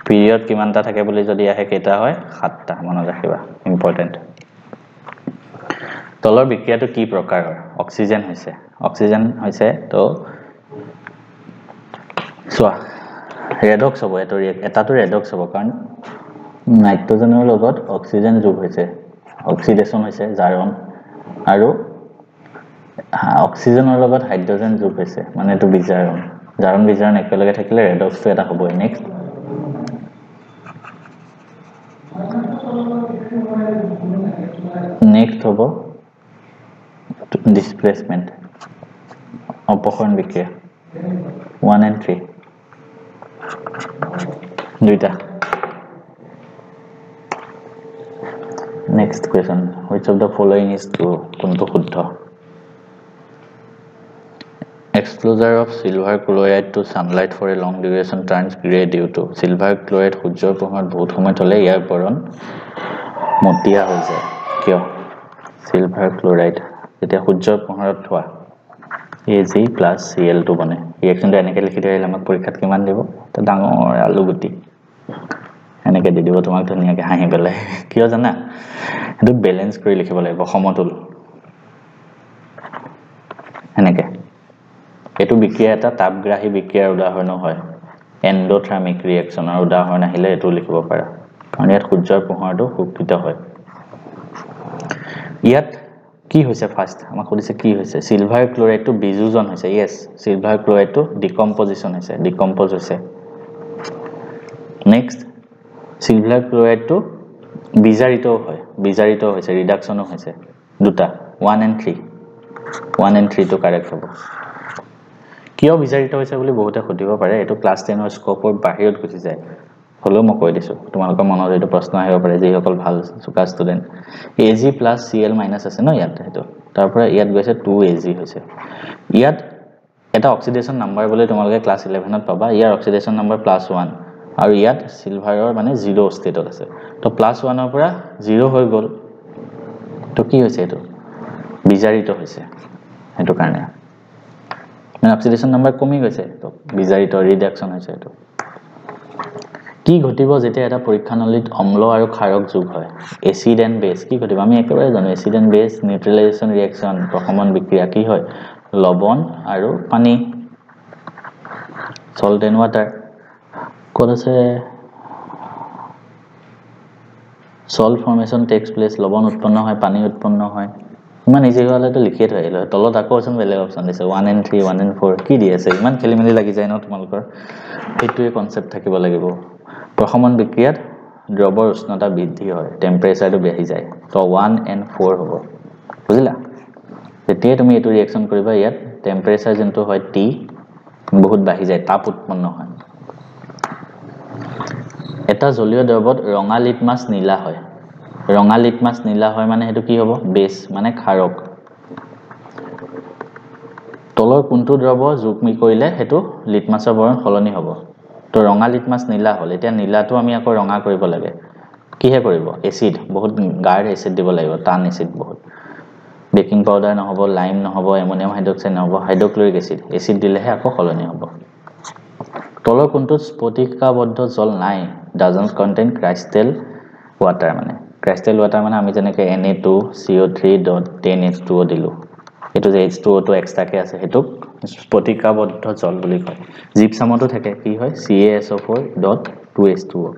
পিৰিয়ড কিমানটা থাকে বুলি যদি আহে কেইটা হয় 7টা মনত ৰাখিবা ইম্পৰ্টেন্ট তলৰ বিক্ৰিয়াটো কি প্ৰকাৰৰ অক্সিজেন হৈছে তো চোৱা ৰেডক্স হ'ব এটাটো ৰেডক্স হ'ব কাৰণ নাইট্ৰজেনৰ লগত অক্সিজেন যোগ হৈছে অক্সিডেশন হৈছে জাৰণ আৰু অক্সিজেনৰ লগত হাইড্ৰোজেন যোগ হৈছে মানে এটো জাৰণ বিজাৰণ একেলগে থাকিলে ৰেডক্সটো এটা হ'ব নেক্সট হ'ব ডিসপ্লেসমেন্ট অপসৰণ বিক্রিয়া 1 and 3 দুইটা next question which of the following is true কোনটো শুদ্ধ exposure of silver chloride to sunlight for a long duration turns gray due to silver chloride সূৰ্যৰ পোহৰত বহুত সময় তলে ইয়াৰ পৰণ মটিয়া হৈ যায় কিয় silver chloride যেতিয়া সূৰ্যৰ পোহৰত থোৱা Ag plus Cl2 বনে ৰিঅ্যাকশনটো এনেকৈ লিখি দিলে আমাক পৰীক্ষাত কিমান দিব তো ডাঙৰ আলু গুটি এনেকৈ দি দিব তোমাক ধুনীয়াকৈ হাঁহি পেলাই কিয় জানা এটো ব্যালেন্স কৰি লিখিব লাগিব সমতুল এনেকৈ এটো বিক্ৰিয়া এটা তাপগ্ৰাহী বিক্ৰিয়াৰ উদাহৰণ হয় এন্ডোথাৰ্মিক ৰিঅ্যাকশনৰ উদাহৰণ আহিলে এটো লিখিব পাৰা কাৰণ ইয়াত সূৰ্যৰ পোহৰটো শোষিত হয় ইয়াত কি হৈছে ফাৰ্স্ট আমাক কৈছে কি হৈছে সিলভাৰ ক্লোৰাইডটো বিযোজন হৈছে यस সিলভাৰ ক্লোৰাইডটো ডিকম্পোজিশন হৈছে ডিকম্পোজ হৈছে নেক্সট সিলভাৰ ক্লোৰাইডটো বিজাৰিত হৈছে ৰিডাকশনো হৈছে দুটা 1 and 3 টো কাৰেক্ট হ'ব কিয় বিজাৰিত হৈছে বুলি বহুতে খুদিব পাৰে এটো ক্লাস 10 ৰ স্কোপৰ বাহিৰত গুচি যায় হলো মই কৈ দিছো তোমালোকৰ মনত এটো প্ৰশ্ন আহিব পাৰে যে সকল ভাল সুকা student Ag plus Cl minus আছে ন ইয়াত হেতু তাৰ পৰা ইয়াত গৈছে 2Ag হৈছে ইয়াত এটা অক্সিডেশন নাম্বাৰ বলে তোমালোকে ক্লাস 11 ত পাবা ইয়াৰ অক্সিডেশন নাম্বাৰ +1 আৰু ইয়াত সিলভাৰৰ মানে 0 ষ্টেটত আছে তো +1 ৰ পৰা 0 হৈ গল তো কি হৈছে এটো বিজাৰিত হৈছে এটো কাৰণে মানে অক্সিডেশন নাম্বাৰ কমি গৈছে তো বিজাৰিত ৰিডাকশন হৈছে এটো কি ঘটিব যেতিয়া এটা পৰীক্ষানলীত অম্ল আৰু ক্ষাৰক যোগ হয় এসিড এন্ড বেস কি ঘটিব আমি একেবাৰে জানো এসিড এন্ড বেস নিউট্ৰেলাইজেশন ৰিঅ্যাকশন প্ৰশমন বিক্ৰিয়া কি হয় লবণ আৰু পানী সল্ট এন্ড ওয়াটাৰ কোন আছে সল্ট ফৰ্মেশন টেক্স প্লেস লবণ উৎপন্ন হয় পানী উৎপন্ন হয় ইমান ইজি হলেতো লিখিয়ে থৈলে তলত আকৌ অপচন বেলেগ অপচন দিছে 1 and 3 1 and 4 কি দি আছে ইমান খেলিমেলি লাগি যায় ন তোমালোকৰ এইটোৱে কনসেপ্ট থাকিব লাগিব প্ৰশমন বিক্ৰিয়াত দ্ৰৱৰ উষ্ণতা বৃদ্ধি হয় টেম্পাৰেচাৰটো বেহি যায় তো 1 and 4 হ'ব বুজিলা যেতিয়া তুমি এটো ৰিঅ্যাকশন কৰিবা ইয়াত টেম্পাৰেচাৰ যেনটো হয় T বহুত বাহি যায় তাপ উৎপন্ন হয় এটা জলীয় দ্ৰৱত ৰঙা লিটমাছ নীলা হয় মানে হেতু কি হ'ব বেস মানে ক্ষাৰক তলৰ কোনটো দ্ৰৱ যোগ কৰিলে হেতু লিটমাছৰ বৰণ সলনি হ'ব তো ৰঙা লিটমাছ নীলা হল এতিয়া নীলাটো আমি আকৌ ৰঙা কৰিব লাগে কিহে কৰিব এসিড বহুত গাঢ় এসিড দিব লাগিব টান এসিড বহুত বেকিং পাউডাৰ নহব লাইম নহব এমোনিয়াম হাইড্ৰক্সাইড নহব হাইড্ৰক্লোৰিক এসিড দিলেহে আকৌ সলনি হ'ব তলৰ কোনটো স্ফটিকাবদ্ধ জল নাই ডাজন্ট কন্টেইন ক্ৰাইষ্টেল ওয়াটাৰ মানে আমি যেনেকৈ Na2 CO3.10H2O দিলো এটো যে H2O টো এক্সট্ৰাকে আছে হেতুক স্ফটিকাবদ্ধ জল বুলি কয় জিপসামতো থাকে কি হয় CaSO4.2H2O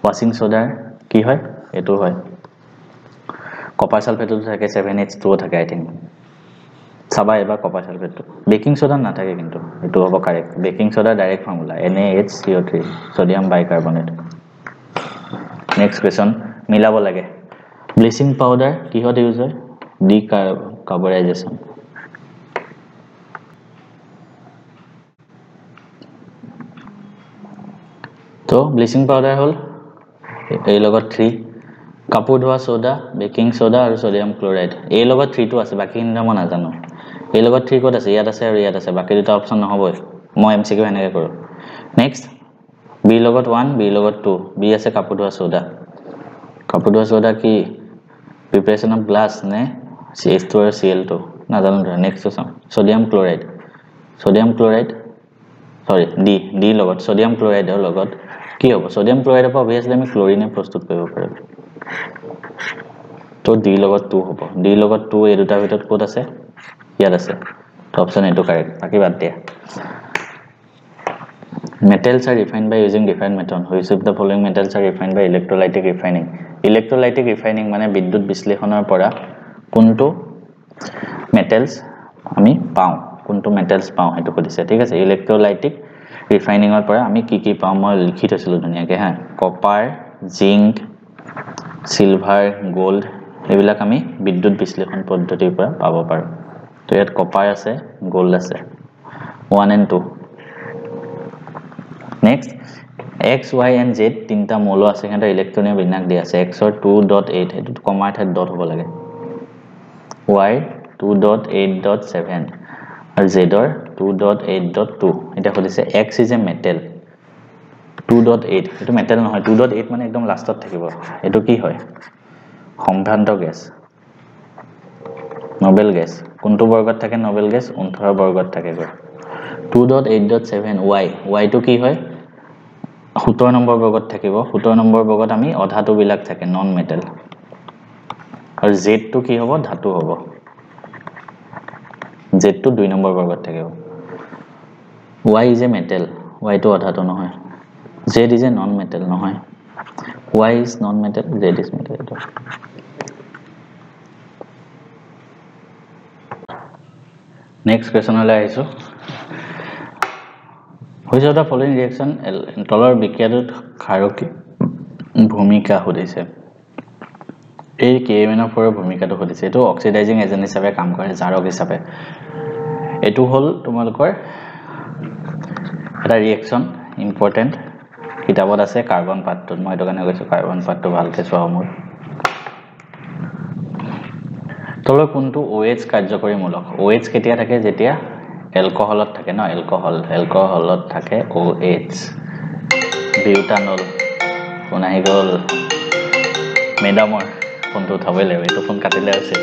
ওয়াশিং সোডাৰ কি হয় এটো হয় কপাৰ সালফেটটো থাকে 7H2O থাকে আই থিং সাবা এবাৰ কপাৰ সালফেটটো বেকিং সোডা নাথাকে কিন্তু এটো হ'ব correct baking soda direct formula NaHCO3 sodium bicarbonate next question মিলাব লাগে ব্লিচিং পাউডাৰ কিহত ইউজ হয় ডিকাৰ্বৰাইজেশ্যন তো ব্লিচিং পাউডাৰ হল এই লগত 3 কাপোৰ ধোৱা সোডা বেকিং সোডা আৰু সোডিয়াম ক্লোৰাইড এই লগত 3 টো আছে বাকি ইনদা মই নাজানো এই লগত 3 কোড আছে ইয়াত আছে আৰু ইয়াত আছে বাকি দুটা অপচন নহবই মই এমসিকিউ এনেকৈ কৰো নেক্সট বি লগত 1 বি লগত 2 বি আছে কাপোৰ ধোৱা সোডা কি প্ৰিপাৰেচন অফ গ্লাছ নে CH2 আৰু Cl2 নাজানো নেক্সট চাম সোডিয়াম ক্লোৰাইড সৰি ডি লগত সোডিয়াম ক্লোৰাইডৰ লগত কি হ'ব সোডিয়াম ক্লোৰাইডৰ পৰা অবভিয়াছলি আমি ক্লোৰিনে প্ৰস্তুত কৰিব পাৰিম তো ডি লগত 2 হ'ব ডি লগত 2 এই দুটাৰ ভিতৰত কোড আছে ইয়াত আছে তো অপচন এটো কাৰেক্ট বাকি বাদ দিয়া metals are refined by using different method which of the following metals are refined by electrolytic refining মানে বিদ্যুৎ বিশ্লেষণৰ পৰা কোনটো metals আমি পাও কোনটো metals পাও হেতু কৈছে ঠিক আছে electrolytic refining ৰ পৰা আমি কি পাও মই লিখি থৈছিলো ধুনিয়াকে হা কপাৰ জিংক সিলভাৰ গোল্ড এইবিলাক আমি বিদ্যুৎ বিশ্লেষণ পদ্ধতিৰ পৰা পাব পাৰো তো ইয়াত কপাৰ আছে গোল্ড আছে 1 and 2 next x y and z তিনটা মৌল আছে হেটা ইলেক্ট্ৰনীয় বিন্যাস দিয়া আছে x ৰ 2.8 এটো কমা ঠাইত ডট হ'ব লাগে y 2.8.7 আৰু z ৰ 2.8.2 এটা কৈছে x is a metal 2.8 এটো মেটেল নহয় 2.8 মানে একদম লাষ্টত থাকিব এটো কি হয় সম্ভ্ৰান্ত গ্যাস নোবেল গ্যাস কোনটো বৰ্গত থাকে নোবেল গ্যাস 18 বৰ্গত থাকে 2.8.7 y টো কি হয় 17 নম্বৰ বৰ্গত থাকিব 17 নম্বৰ বৰ্গত আমি অধাতু বিলাক থাকে নন মেটেল আৰু z টো কি হ'ব ধাতু হ'ব z টো 2 নম্বৰ বৰ্গত থাকিব y is a metal y টো অধাতু নহয় z is a non metal নহয় y is non metal z is metal next question হলে আইছো which of the following reaction তলৰ বিক্ৰিয়াটোত ক্ষাৰকী ভূমিকা হৈছে এই KMnO4 ৰ ভূমিকাটো হৈছে এটো অক্সিডাইজিং এজেন্ট হিচাপে কাম কৰে জাৰক হিচাপে এটো হল তোমালোকৰ এটা ৰিঅ্যাকশন ইম্পৰ্টেন্ট কিতাবত আছে কাৰ্বন পাৰ্টটো মই এটো কাৰণে কৈছো কাৰ্বন পাৰ্টটো ভালকে চোৱা মোৰ তলৰ কোনটো OH কাৰ্যকৰী মূলক OH কেতিয়া থাকে যেতিয়া এলকহলত থাকে ন এলকহলত থাকে OH বিউটানল কোন আহি গল মেডামৰ কোনটো থবে লেবে তো কোন কাটিলে আছে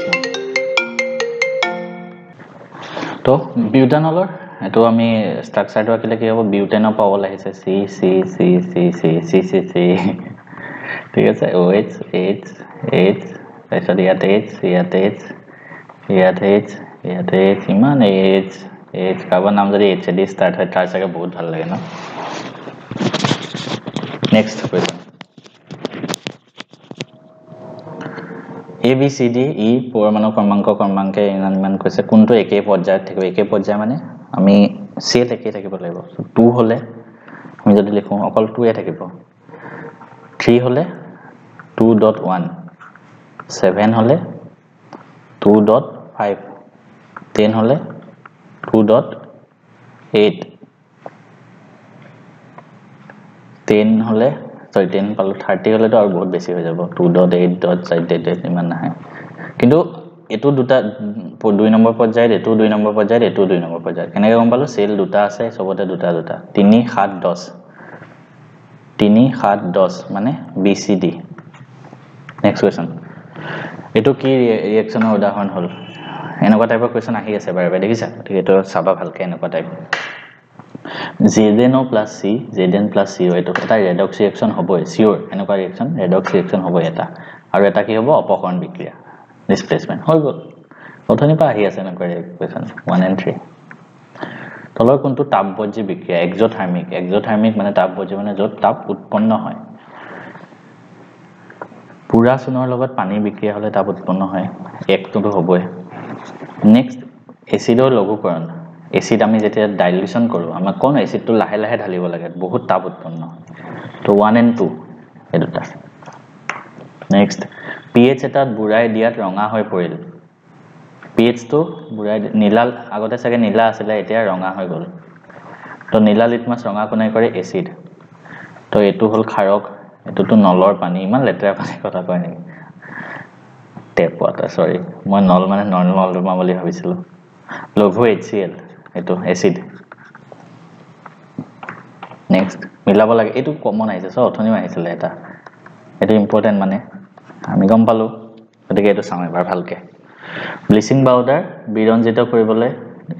তো বিউটানলৰ এটো আমি স্ট্ৰাকচাৰটো আকিলে কি হ'ব বিউটেনৰ পাৱল আহিছে C C C C C C C C ঠিক আছে OH H H তাৰপিছত ইয়াত H ইয়াত H ইয়াত H ইয়াত H ইমান H H কাৰ্বন নাম যদি H দি স্টাৰ্ট হয় তাৰ চাগে বহুত ভাল লাগে ন next question A B C D E পৰমাণু ক্ৰমাংকে ইমান কৈছে কোনটো একে পৰ্যায়ত থাকিব একে পৰ্যায় মানে আমি সেট একে থাকিব লাগিব 2 হলে আমি যদি লিখো অকল 2 এ থাকিব 3 হলে 2.1 7 হলে 2.5 10 হলে 2.8 10 হলে সরি 10 পালো 30 হলে তো আর বহুত বেশি হয়ে যাব 2.8.8 ইমান না কিন্তু এটো দুটা 2 নম্বৰ পৰ্যায়ত এটো 2 নম্বৰ পৰ্যায়ত এটো 2 নম্বৰ পৰ্যায়ত কেনেকৈ গম পালো সেল দুটা আছে সবতে দুটা 3 7 10 মানে BCD নেক্সট কোৱেশ্চন এটো কি ৰিঅ্যাকচনৰ উদাহৰণ হল এনেকুৱা টাইপৰ কোৱেশ্চন আহি আছে বাৰে বাৰে দেখিছা ঠিক এটো চাবা ভালকে এনেকুৱা type ZnO + C Zn + CO এটো এটা ৰেডক্স ৰিঅ্যাকচন হ'বই সিওৰ এনেকুৱা ৰিঅ্যাকচন ৰেডক্স ৰিঅ্যাকচন হ'ব এটা আৰু এটা কি হ'ব অপকৰণ বিক্ৰিয়া ডিসপ্লেসমেন্ট হৈ গল অথনি পা আহি আছে এনেকুৱা ৰিঅ্যাকচন 1 and 3 তলৰ কোনটো তাপবজ্জী বিক্ৰিয়া এক্সোথাৰ্মিক মানে তাপবজ্জী মানে যত তাপ উৎপন্ন হয় পুৰা চুনৰ লগত পানী বিক্ৰিয়া হলে তাপ উৎপন্ন হয় একটো হ'বই নেক্সট এসিডৰ লঘুকৰণ এসিড আমি যেতিয়া ডাইলিউশন কৰো আমাৰ কোন এসিডটো লাহে লাহে ঢালিব লাগে বহুত তাপ উৎপন্ন তো 1 and 2 এই দুটা নেক্সট pH এটাত বুৰাই দিয়াত ৰঙা হৈ পৰিল pH তো বুৰাই নীলা আগতে চাগে নীলা আছিল এতিয়া ৰঙা হৈ গল তো নীলা লিটমাছ ৰঙা কোনে কৰে এসিড তো এটো হল খাৰক এটোটো নলৰ পানী ইমান লেতেৰা পানী কথা কয় নেকি টেপ ওয়াটাৰ সৰি মই নল মানে নৰ্মেল নলমা বুলি ভাবিছিলো লঘু HCl এটো এসিড নেক্সট মিলাব লাগে এটো কমন আইছে সো অথনিও আহিছিল এটা এটো ইম্পৰ্টেন্ট মানে আমি গম পালো গতিকে এটো চাম এবাৰ ভালকে ব্লিচিং পাউডাৰ বিৰঞ্জিত কৰিবলৈ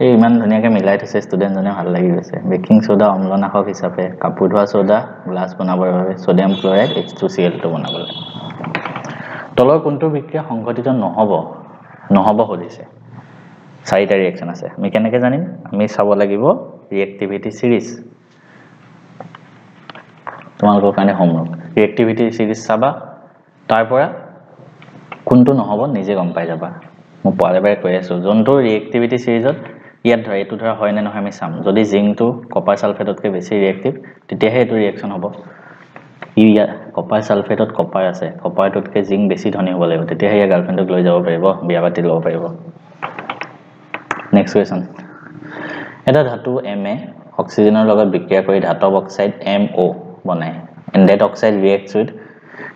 এই ইমান ধুনিয়াকে মিলাই থৈছে ষ্টুডেন্ট জনে ভাল লাগি গৈছে বেকিং সোডা অম্লনাশক হিচাপে কাপোৰ ধোৱা সোডা গ্লাছ বনাবৰ বাবে সোডিয়াম ক্লোৰাইড H2Cl টো বনাবলৈ তলৰ কোনটো বিক্ৰিয়া সংঘটিত নহব হলিছে চাৰিটা ৰিঅ্যাকশন আছে আমি কেনেকৈ জানিম আমি চাব লাগিব ৰিঅ্যাক্টিভিটি সিৰিজ তোমালোকৰ কাৰণে হোমৱৰ্ক ৰিঅ্যাক্টিভিটি সিৰিজ চাবা তাৰ পৰা কোনটো নহব নিজে গম পাই যাবা মই পৰেবাৰে কৈ আছো যোনটো ৰিঅ্যাক্টিভিটি সিৰিজত ইয়াত ধৰা এটো ধৰা হয় নে নহয় আমি চাম যদি জিংকটো কপাৰ সালফেটতকৈ বেছি ৰিঅ্যাক্টিভ তেতিয়াহে এটো ৰিঅ্যাকশন হ'ব ইয়া কপাৰ সালফেটত কপাৰ আছে কপাৰটোতকৈ জিংক বেছি ধনী হ'ব লাগিব তেতিয়াহে ইয়া গাৰ্লফ্ৰেণ্ডক লৈ যাব পাৰিব বিয়া পাতি ল'ব পাৰিব নেক্সট কোৱেশ্চন এটা ধাতু Ma অক্সিজেনৰ লগত বিক্ৰিয়া কৰি ধাতব অক্সাইড MO বনায় and that oxide reacts with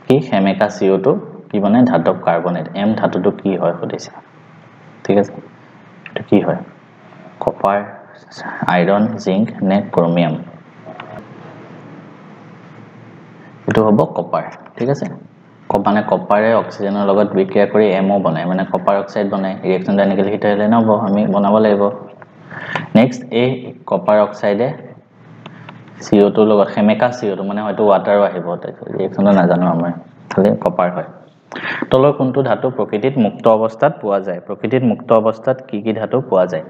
কি হেমেকা CO2 কি বনায় ধাতব কাৰ্বনেট M ধাতুটো কি হয় সুধিছে ঠিক আছে এটা কি হয় কপাৰ আইৰন জিংক নে ক্ৰোমিয়াম এটো হ'ব কপাৰ ঠিক আছে মানে কপাৰে অক্সিজেনৰ লগত বিক্ৰিয়া কৰি MO বনায় মানে কপাৰ অক্সাইড বনায় ৰিঅ্যাকশনটা এনেকৈ লিখি থলে নহব আমি বনাব লাগিব নেক্সট এই কপাৰ অক্সাইডে CO2 লগত হেমেকা CO2 মানে হয়তো ওয়াটাৰও আহিব ৰিঅ্যাকশনটা নাজানো আমাৰ খালি কপাৰ হয় তলৰ কোনটো ধাতু প্ৰকৃতিত মুক্ত অৱস্থাত পোৱা যায় প্ৰকৃতিত মুক্ত অৱস্থাত কি ধাতু পোৱা যায়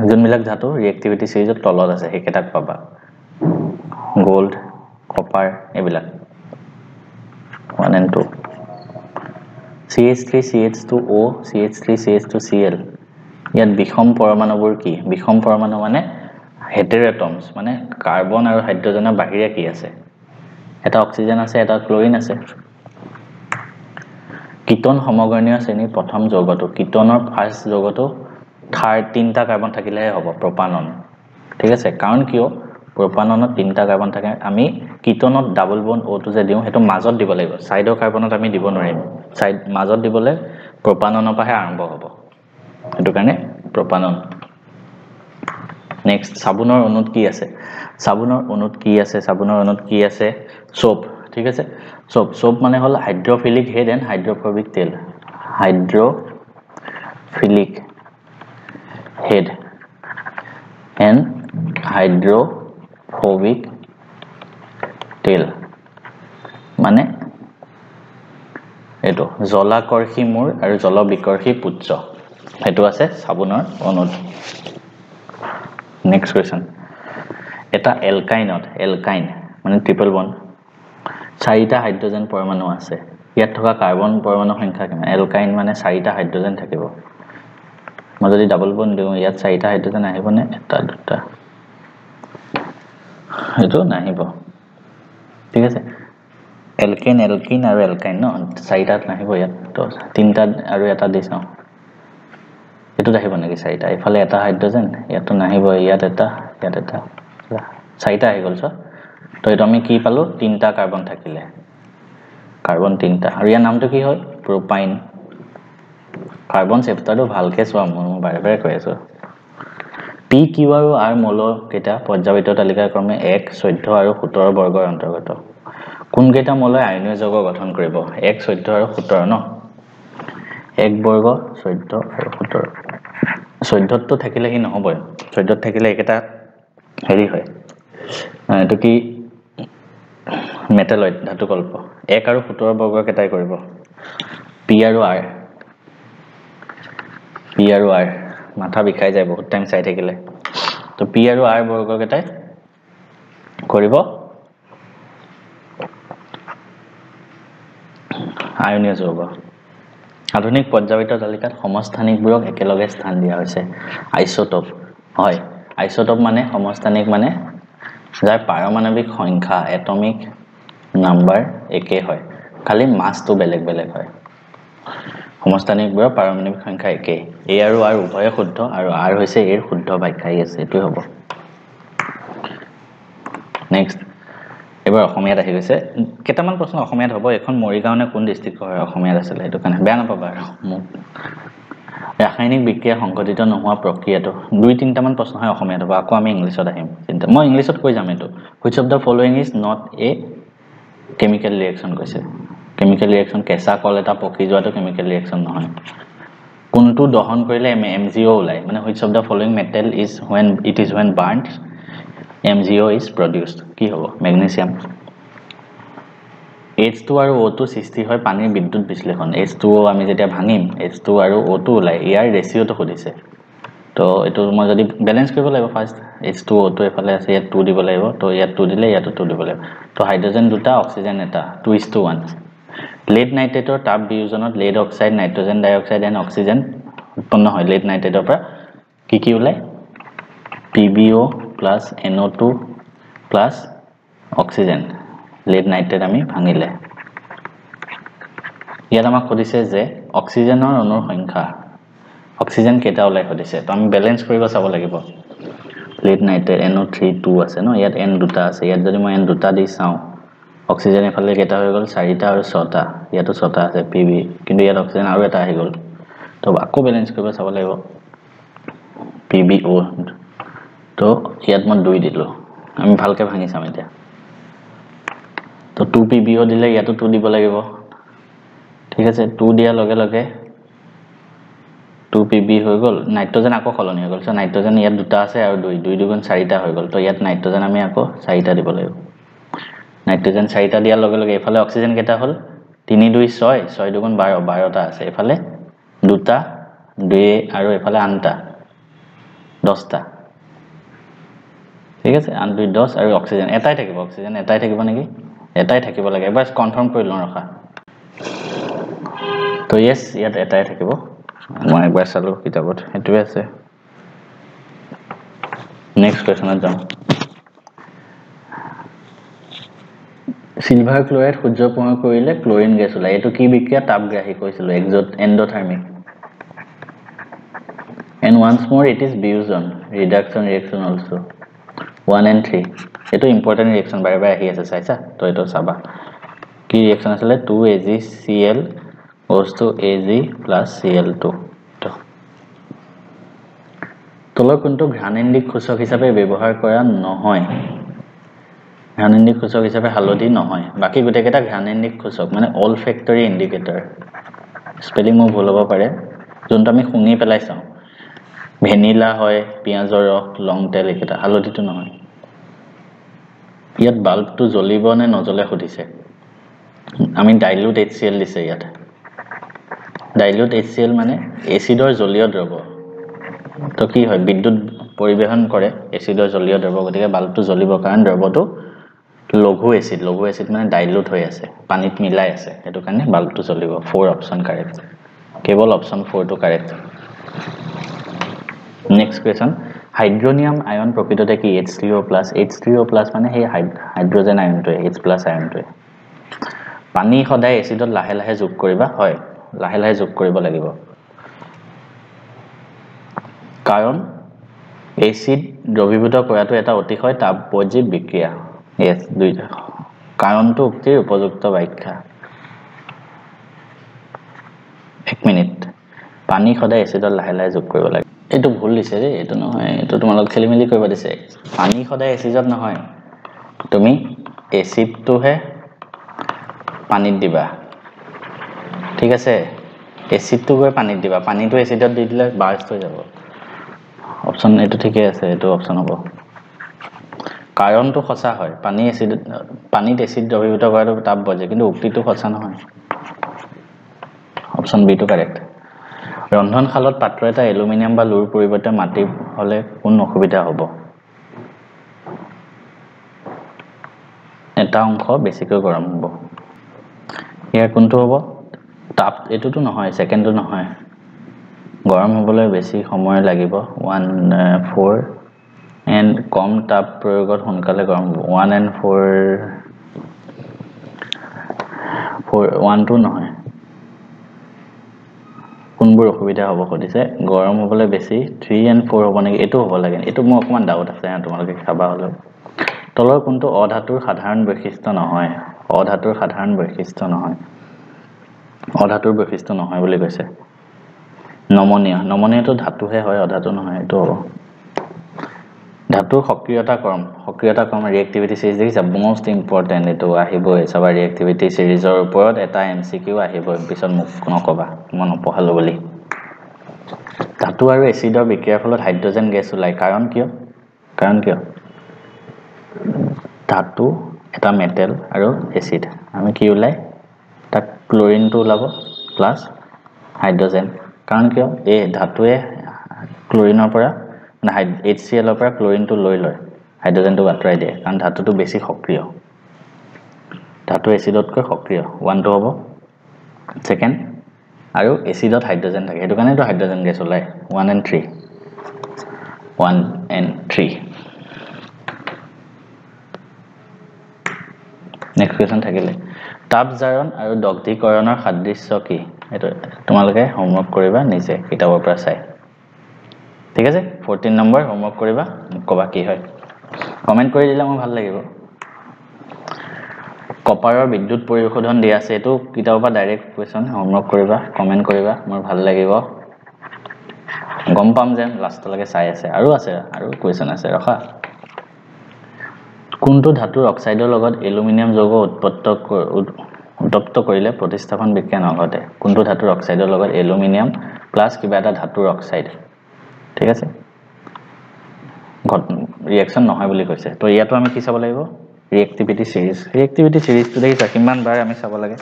যোনবিলাক ধাতু ৰিঅ্যাক্টিভিটি সিৰিজত তলত আছে হেকেটাক পাবা gold copper এবিলাক 1 and 2 CH3 CH2O CH3 CH2Cl ইয়াত বিষম পৰমাণুবোৰ কি বিষম পৰমাণু মানে হেটেৰোটমস মানে কাৰ্বন আৰু হাইড্ৰোজেনৰ বাহিৰে কি আছে এটা অক্সিজেন আছে এটা ক্লোৰিন আছে কিটোন সমগৰ্ণীয় শ্ৰেণীৰ প্ৰথম যৌগটো কিটোনৰ ফাৰ্স্ট যৌগটো তিনটা কাৰ্বন থাকিলেহে হ'ব প্ৰপানন ঠিক আছে কাৰণ কিয় প্ৰপাননত তিনটা কাৰ্বন থাকে আমি কিটোনত ডাবল বন্ড O2 যে দিও হেতু মাজত দিব লাগিব সাইডৰ কাৰ্বনত আমি দিব নোৱাৰিম সাইড মাজত দিবলে প্ৰপাননৰ পাহে আৰম্ভ হ'ব হেতু কাৰণে প্ৰপানন নেক্সট সাবুনৰ অণুত কি আছে সাবুনৰ অণুত কি আছে সোপ ঠিক আছে সোপ মানে হল হাইড্ৰোফিলিক হেড এন্ড হাইড্ৰোফোবিক টেল হাইড্ৰোফিলিক head and hydrophobic tail মানে এটো জলাকৰ্ষী মূৰ আৰু জলবিকৰ্ষী পুচ্ছ হেতু আছে সাবুনৰ অণুত নেক্সট কোৱেশ্চন এটা এলকাইন মানে ট্ৰিপল বন্ড চাৰিটা হাইড্ৰোজেন পৰমাণু আছে ইয়াত থকা কাৰ্বন পৰমাণু সংখ্যা কিমান এলকাইন মানে চাৰিটা হাইড্ৰোজেন থাকিব মই যদি ডাবল বন্ড দিও ইয়াত চাৰিটা হাইড্ৰোজেন আহিব নে এটা দুটা এটো নাহিব ঠিক আছে এলকেন আৰু এলকাইন ন চাৰিটাত নাহিব ইয়াত তো তিনটা আৰু এটা দিছাও এটো আহিব নেকি চাৰিটা ইফালে এটা হাইড্ৰোজেন ইয়াতো নাহিব ইয়াত এটা চাৰিটা আহি গল তো এটো আমি কি পালো তিনটা কাৰ্বন থাকিলে কাৰ্বন তিনটা আৰু ইয়াৰ নামটো কি হয় প্ৰপাইন কাৰ্বন চেপ্টাৰটো ভালকে চোৱা মই বাৰে কৈ আছো পি কিউ আৰু আৰ মৌল কেটা পৰ্যায়িত তালিকাৰ ক্ৰমে 1 14 আৰু 17 বৰ্গৰ অন্তৰ্গত কোন কেটা মৌলই আয়নীয় যৌগ গঠন কৰিব 1 14 আৰু 17 ন 1 বৰ্গ 14 আৰু 17 14 তো থাকিলে কি নহব 14 থাকিলে একেটা হেৰি হয় এটো কি মেটালয়েড ধাতু কল্প 1 আৰু 17 বৰ্গ কেটাই কৰিব পি আৰু আৰ মাথা বিখাই যায় বহুত টাইম চাই থাকিলে তো পি আৰু আৰ বৰ্গ কেটাই কৰিব আয়নীয় যৌগ আধুনিক পৰ্যায়িত তালিকাত সমস্থানিকবোৰক একেলগে স্থান দিয়া হৈছে আইসোটোপ হয় আইসোটোপ মানে সমস্থানিক মানে যাৰ পাৰমাণবিক সংখ্যা এটমিক নাম্বাৰ একে হয় খালি মাছটো বেলেগ বেলেগ হয় সমস্থানিকবোৰৰ পাৰমাণৱিক সংখ্যা একে এ আৰু আৰ উভয়ে শুদ্ধ আৰু আৰ হৈছে এৰ শুদ্ধ ব্যাখ্যা আছে এটোই হ'ব নেক্সট এবাৰ অসমীয়াত আহি গৈছে কেইটামান প্ৰশ্ন অসমীয়াত হ'ব এখন মৰিগাঁওনে কোন ডিস্ট্ৰিক্ট হয় অসমীয়াত আছিল সেইটো কাৰণে বেয়া নাপাবা আৰু মোক ৰাসায়নিক বিক্ৰিয়া সংঘটিত নোহোৱা প্ৰক্ৰিয়াটো দুই তিনিটামান প্ৰশ্ন হয় অসমীয়াত হ'ব আকৌ আমি ইংলিছত আহিম চিন্তা মই ইংলিছত কৈ যাম এটো which of the following is not a chemical reaction কৈছে chemical reaction কেঁচা কল এটা পকি যোৱাটো chemical reaction নহয় কোনটো দহন কৰিলে MgO ওলাই মানে which of the following metal is when it is when burnt MgO is produced কি হ'ব magnesium H2 আৰু O2 সৃষ্টি হয় পানীৰ বিদ্যুৎ বিশ্লেষণ H2O আমি যেতিয়া ভাঙিম H2 আৰু O2 ওলাই ইয়াৰ ৰেশিওটো খুদিছে তো এটো মই যদি ব্যালেন্স কৰিব লাগিব ফাৰ্স্ট H2O2 এফালে আছে ইয়াত 2 দিব লাগিব তো ইয়াত 2 দিলে ইয়াত 2 দিব লাগিব তো হাইড্ৰোজেন দুটা অক্সিজেন এটা 2:1 lead নাইট্ৰেটৰ তাপ বিয়োজনত lead oxide nitrogen dioxide and oxygen উৎপন্ন হয় lead নাইট্ৰেটৰ পৰা কি ওলাই PbO + NO2 + oxygen lead nitrate আমি ভাঙিলে ইয়াত আমাক খুদিছে যে অক্সিজেনৰ অণুৰ সংখ্যা অক্সিজেন কেটা ওলাই খুদিছে তো আমি ব্যালেন্স কৰিব চাব লাগিব lead নাইট্ৰেট NO3 2 আছে ন ইয়াত N দুটা আছে ইয়াত যদি মই N দুটা দি চাও অক্সিজেন এফালে কেটা হৈ গল 4টা আৰু 6টা ইয়াতো 6টা আছে Pb কিন্তু ইয়াত অক্সিজেন আৰু এটা আহি গল তো আকৌ ব্যালেন্স কৰিব চাব লাগিব PbO তো ইয়াত মই 2 দিলো আমি ভালকে ভাঙি চাম এতিয়া তো 2 PbO দিলে ইয়াতো 2 দিব লাগিব ঠিক আছে 2 দিয়া লগে লগে 2 Pb হৈ গল নাইট্ৰোজেন আকৌ খলনি হৈ গল সো নাইট্ৰোজেন ইয়াত দুটা আছে আৰু 2 2 দুগুণ 4টা হৈ গল তো ইয়াত নাইট্ৰোজেন আমি আকৌ 4টা দিব লাগিব নাইট্ৰোজেন 4টা দিয়া লগে লগে এফালে অক্সিজেন কেটা হল 3 2 6 6 দুগুণ 12 12টা আছে এফালে দুটা 2 আৰু এফালে আনটা 10টা ঠিক আছে আন 2 10 আৰু অক্সিজেন এটাই থাকিব নেকি এটাই থাকিব লাগে এবাৰ কনফাৰ্ম কৰি লওঁ ৰখা তো yes ইয়াত এটাই থাকিব মই একবাৰ চালো কিতাপত হেতুৱে আছে নেক্সট কোৱেশ্চনত যাম সিলভাৰ ক্লোৰাইড সূৰ্য পোহৰ কৰিলে ক্লোৰিন গেছ ওলাই এটো কি বিক্ৰিয়া তাপগ্ৰাহী কৈছিল এন্ডোথাৰ্মিক and once more it is Buson reduction reaction also 1 and 3 এটো ইম্পৰ্টেন্ট ৰিঅ্যাকশন বাৰে বাৰে আহি আছে চাইছা তো এটো চাবা কি ৰিঅ্যাকশন আছে 2AgCl goes to Ag plus Cl2 তলৰ কোনটো ঘ্ৰাণেন্দ্ৰিক সূচক হিচাপে ব্যৱহাৰ কৰা নহয় ঘ্ৰাণেন্দ্ৰিক সূচক হিচাপে হালধি নহয় বাকি গুটেকেটা ঘ্ৰাণেন্দ্ৰিক সূচক মানে olfactory indicator স্পেলিং মো ভুল হ'ব পাৰে যোনটো আমি শুনি পেলাই চাও ভেনিলা হয় পিয়াজৰ ৰস লং টেল একেটা হালধিটো নহয় ইয়াত বাল্বটো জ্বলিব নে নজ্বলে খুদিছে আমি ডাইলুট HCl দিছে ইয়াত ডাইলুট HCl মানে এসিডৰ জলীয় দ্ৰৱ তো কি হয় বিদ্যুৎ পৰিবহন কৰে এসিডৰ জলীয় দ্ৰৱ গতিকে বাল্বটো জ্বলিব কাৰণ দ্ৰৱটো লঘু এসিড মানে ডাইলুট হৈ আছে পানীত মিলাই আছে এটো কাৰণে বাল্বটো জ্বলিব 4 অপচন কাৰেক্ট কেৱল অপচন 4 টো কাৰেক্ট নেক্সট কোৱেশ্চন হাইড্ৰোনিয়াম আয়ন প্ৰকৃততে কি H3O+ মানে সেই হাইড্ৰোজেন আয়নটো H+ আয়নটো পানী সদায় এসিডত লাহে লাহে যোগ কৰিবা হয় লাহে লাহে যোগ কৰিব লাগিব কাৰণ এসিড দ্ৰবীভূত কৰাটো এটা অতিশয় তাপবৈদ্যুতিক বিক্ৰিয়া yes দুইটা কাৰণটো উক্তিৰ উপযুক্ত ব্যাখ্যা 1 মিনিট পানী সদায় এসিডত লাহে লাহে যোগ কৰিব লাগে এটো ভুল দিছে ৰে এটো নহয় এটো তোমালোক খেলিমেলি কৰিব দিছে পানী সদায় এসিডত নহয় তুমি এসিডটো হে পানীত দিবা ঠিক আছে এসিডটো গৈ পানীত দিবা পানীটো এসিডত দি দিলে বাৰ্ষ্ট হৈ যাব অপচন এটো ঠিকই আছে এটো অপচন হ'ব কাৰণটো সঁচা হয় পানীত এসিড দ্ৰবীভূত কৰাটো তাপবৈদ্যুতিক কিন্তু উক্তিটো সঁচা নহয় অপচন বি টো কাৰেক্ট ৰন্ধনশালত পাত্ৰ এটা এলুমিনিয়াম বা লুৰ পৰিৱৰ্তে মাটি হলে কোন অসুবিধা হ'ব এটা অংশ বেছিকৈ গৰম হ'ব ইয়াৰ কোনটো হ'ব তাপ এটোটো নহয় সেকেন্ডটো নহয় গৰম হ'বলৈ বেছি সময় লাগিব 1 4 এন্ড কম তাপ প্ৰয়োগত সোনকালে গৰম হ'ব 1 and 4 1 2 নহয় কোনবোৰ অসুবিধা হ'ব খুদিছে গৰম হ'বলৈ বেছি 3 and 4 হ'ব নেকি এটো হ'ব লাগে এটো মোৰ অকমান ডাউট আছে তোমালোকে খাবা হলো তলৰ কোনটো অধাতুৰ সাধাৰণ বৈশিষ্ট্য নহয় অধাতুৰ সাধাৰণ বৈশিষ্ট্য নহয় অধাতুৰ বৈশিষ্ট্য নহয় বুলি কৈছে নমনীয়টো ধাতুহে হয় অধাতু নহয় এটো হ'ব ধাতুৰ সক্ৰিয়তা ক্ৰম ৰিএক্টিভিটি সিৰিজ দেখিছা মোস্ট ইম্পৰ্টেন্ট এটো আহিবই সবা ৰিএক্টিভিটি সিৰিজৰ ওপৰত এটা এমসিকিউ আহিবই পিছত মোক নকবা মই নপঢ়ালো বুলি ধাতু আৰু এচিডৰ বিক্ৰিয়াৰ ফলত হাইড্ৰজেন গেছ ওলাই কাৰণ কিয় ধাতু এটা মেটেল আৰু এচিড আমি কি ওলাই তাক ক্লোৰিনটো ওলাব প্লাস হাইড্ৰজেন কাৰণ কিয় এই ধাতুৱে ক্লোৰিনৰ পৰা মানে HCl ৰ পৰা ক্লোৰিনটো লৈ লয় হাইড্ৰজেনটো আঁতৰাই দিয়ে কাৰণ ধাতুটো বেছি সক্ৰিয় ধাতু এচিডতকৈ সক্ৰিয় 1 টো হ'ব সেকেন্ড আৰু এচিডত হাইড্ৰজেন থাকে হেতু কাৰণেটো হাইড্ৰজেন গেছ ওলাই 1 and 3 নেক্সট কোৱেশ্চন থাকিলে তাপ জাৰণ আৰু দগ্ধীকৰণৰ সাদৃশ্য কি এটো তোমালোকে হোমৱৰ্ক কৰিবা নিজে কিতাপৰ পৰা চাই ঠিক আছে 14 নম্বৰ হোমৱৰ্ক কৰিবা কবা কি হয় কমেন্ট কৰি দিলে মই ভাল লাগিব কপাৰৰ বিদ্যুৎ পৰিশোধন দিয়া আছে এটো কিতাপৰ পৰা ডাইৰেক্ট কোৱেশ্চন হোমৱৰ্ক কৰিবা কমেন্ট কৰিবা মোৰ ভাল লাগিব গম পাম যে লাষ্টলৈকে চাই আছে আৰু কোৱেশ্চন আছে ৰখা কোনটো ধাতুৰ অক্সাইডৰ লগত এলুমিনিয়াম যৌগ উত্তপ্ত কৰিলে প্ৰতিস্থাপন বিক্ৰিয়া নঘটে কোনটো ধাতুৰ অক্সাইডৰ লগত এলুমিনিয়াম প্লাস কিবা এটা ধাতুৰ অক্সাইড ঠিক আছে ৰিঅ্যাকশন নহয় বুলি কৈছে তো ইয়াতো আমি কি চাব লাগিব ৰিএক্টিভিটি সিৰিজটো দেখিছা কিমান বাৰ আমি চাব লাগে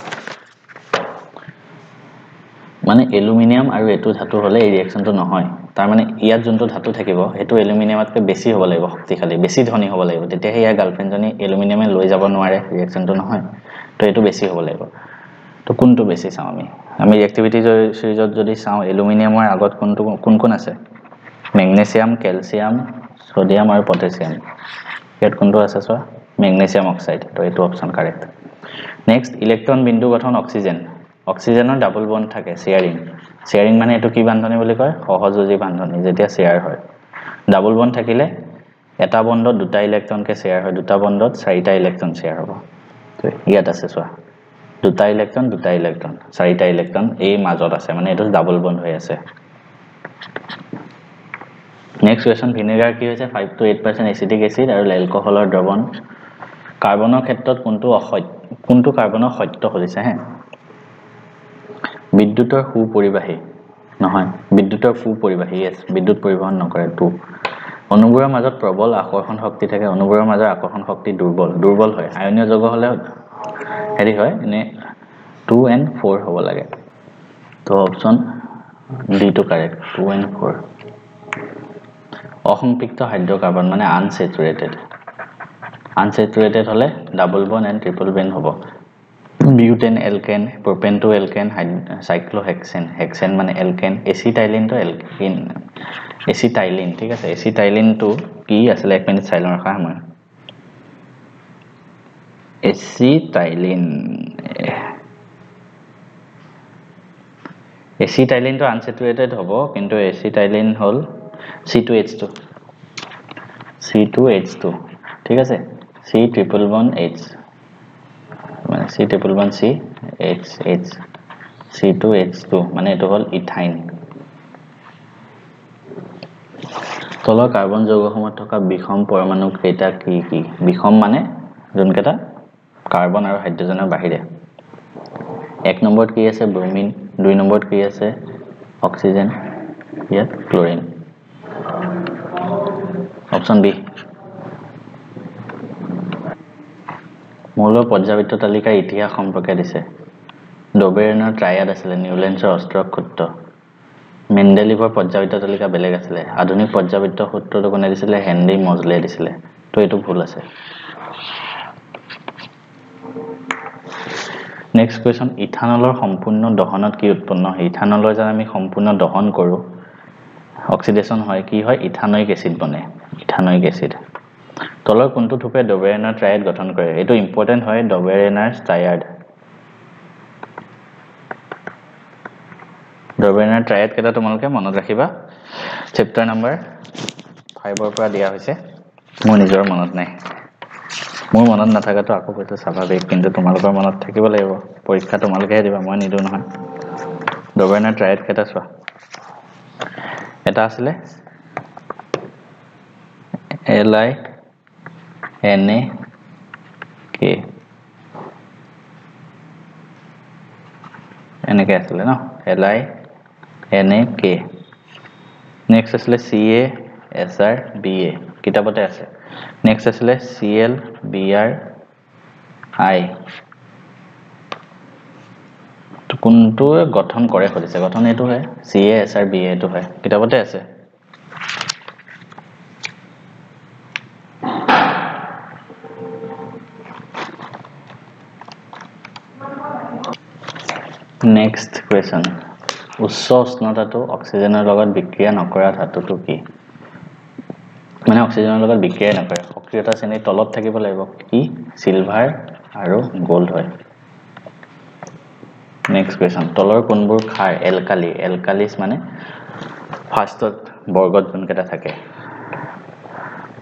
মানে এলুমিনিয়াম আৰু এটো ধাতু হলে এই ৰিঅ্যাকশনটো নহয় তাৰ মানে ইয়াত যোনটো ধাতু থাকিব এটো এলুমিনিয়ামতকৈ বেছি হ'ব লাগিব শক্তিশালী বেছি ধনী হ'ব লাগিব তেতিয়া হেয়া গাৰ্লফ্ৰেন্ড জনী এলুমিনিয়ামে লৈ যাব নোৱাৰে ৰিঅ্যাকশনটো নহয় তো এটো বেছি হ'ব লাগিব তো কোনটো বেছি চাও আমি ৰিএক্টিভিটি সিৰিজত যদি চাও এলুমিনিয়ামৰ আগত কোন আছে মেগনেছিয়াম ক্যালসিয়াম সোডিয়াম আৰু পটাছিয়াম ইয়াত কোনটো আছে সো মেগনেছিয়াম অক্সাইড তো এটো অপচন কাৰেক্ট নেক্সট ইলেক্ট্ৰন বিন্দু গঠন অক্সিজেনৰ ডাবল বন্ড থাকে শেয়াৰিং মানে এটো কি বান্ধনী বুলি কয় সহযোজী বান্ধনী যেতিয়া শেয়াৰ হয় ডাবল বন্ড থাকিলে এটা বন্ডত দুটা ইলেক্ট্ৰনকে শেয়াৰ হয় দুটা বন্ডত চাৰিটা ইলেক্ট্ৰন শেয়াৰ হ'ব তো ইয়াত আছে সো দুটা ইলেক্ট্ৰন চাৰিটা ইলেক্ট্ৰন এই মাজত আছে মানে এটো ডাবল বন্ড হৈ আছে নেক্সট কোৱেশ্চন ভিনেগাৰ কি হৈছে 5 to 8% এচিটিক এসিড আৰু এলকহলৰ দ্ৰৱণ কাৰ্বনৰ ক্ষেত্ৰত কোনটো কাৰ্বনৰ সত্য হৈছে হে বিদ্যুতৰ সুপৰিবাহী নহয় বিদ্যুতৰ সুপৰিবাহী yes বিদ্যুৎ পৰিবহন নকৰে তো অনুবোৰৰ মাজত প্ৰবল আকৰ্ষণ শক্তি থাকে অনুবোৰৰ মাজৰ আকৰ্ষণ শক্তি দুৰ্বল হয় আয়নীয় যৌগ হলে হেৰি হয় এনে 2 and 4 হ'ব লাগে তো অপচন ডি টো কাৰেক্ট 2 and 4 অসম্পৃক্ত হাইড্ৰকাৰ্বন মানে আনসেচুৰেটেড হলে double bond and triple bond হ'ব বিউটেন এলকেন প্ৰপেন্টো এলকেন সাইক্লোহেক্সেন মানে এলকেন এচিটাইলিন তো এলকিন এচিটাইলিন ঠিক আছে এচিটাইলিন তো কি আছিল এক মিনিট চাই লওঁ ৰাখা মই এচিটাইলিন তো আনসেচুৰেটেড হ'ব কিন্তু এচিটাইলিন হল C2H2 ঠিক আছে C triple bond H মানে C triple bond C H C2H2 মানে এটো হল ইথাইন তলৰ কাৰ্বন যৌগসমূহত থকা বিষম পৰমাণু কেইটা কি বিষম মানে যোনকেইটা কাৰ্বন আৰু হাইড্ৰজেনৰ বাহিৰে এক নম্বৰত কি আছে ব্ৰোমিন দুই নম্বৰত কি আছে অক্সিজেন ইয়াত ক্লোৰিন অপচন বি মৌলৰ পৰ্যাবৃত্ত তালিকাৰ ইতিহাস সম্পৰ্কে দিছে ডবেৰেনৰ ট্ৰায়াড আছিল নিউলেন্সৰ অষ্ট্ৰক সূত্ৰ মেন্ডেলিভৰ পৰ্যাবৃত্ত তালিকা বেলেগ আছিল আধুনিক পৰ্যাবৃত্ত সূত্ৰটো কোনে দিছিলে হেনৰি মজলে দিছিলে তো এটো ভুল আছে নেক্সট কোৱেশ্চন ইথানলৰ সম্পূৰ্ণ দহনত কি উৎপন্ন হয় ইথানলৰ যদি আমি সম্পূৰ্ণ দহন কৰো অক্সিডেশন হয় কি হয় ইথানয়িক এসিড বনে ইথানয়িক এসিড তলৰ কোনটো থুপে ডবেৰেনাৰ ট্ৰায়াড গঠন কৰে এটো ইম্পৰ্টেন্ট হয় ডবেৰেনাৰ ট্ৰায়াড ট্ৰায়াড কেইটা তোমালোকে মনত ৰাখিবা চেপ্টাৰ নম্বৰ 5 ৰ পৰা দিয়া হৈছে মোৰ নিজৰ মনত নাই মোৰ মনত নাথাকাটো আকৌ কৈছো স্বাভাৱিক কিন্তু তোমালোকৰ মনত থাকিব লাগিব পৰীক্ষা তোমালোকেহে দিবা মই নিদো নহয় ডবেনা ট্ৰায়াড কেইটা চোৱা এটা আছিলে LI NA K এনেকৈ আছিলে ন LI NA K নেক্সট আছিলে CA SR BA কিতাপতে আছে নেক্সট আছিলে CL BR I তো কোনটো গঠন কৰে খুলিছে গঠন এটো হয় CA SR BA এটো হয় কিতাপতে আছে নেক্সট কোৱেশ্চন উচ্চ উষ্ণতাটো অক্সিজেনৰ লগত বিক্ৰিয়া নকৰা ধাতুটো কি মানে অক্সিজেনৰ লগত বিক্ৰিয়া নকৰে সক্ৰিয়তা শ্ৰেণীৰ তলত থাকিব লাগিব কি সিলভাৰ আৰু গোল্ড হয় নেক্সট কোৱেশ্চন তলৰ কোনবোৰ ক্ষাৰ এলকালিছ মানে ফাৰ্ষ্টত বৰ্গত যোনকেইটা থাকে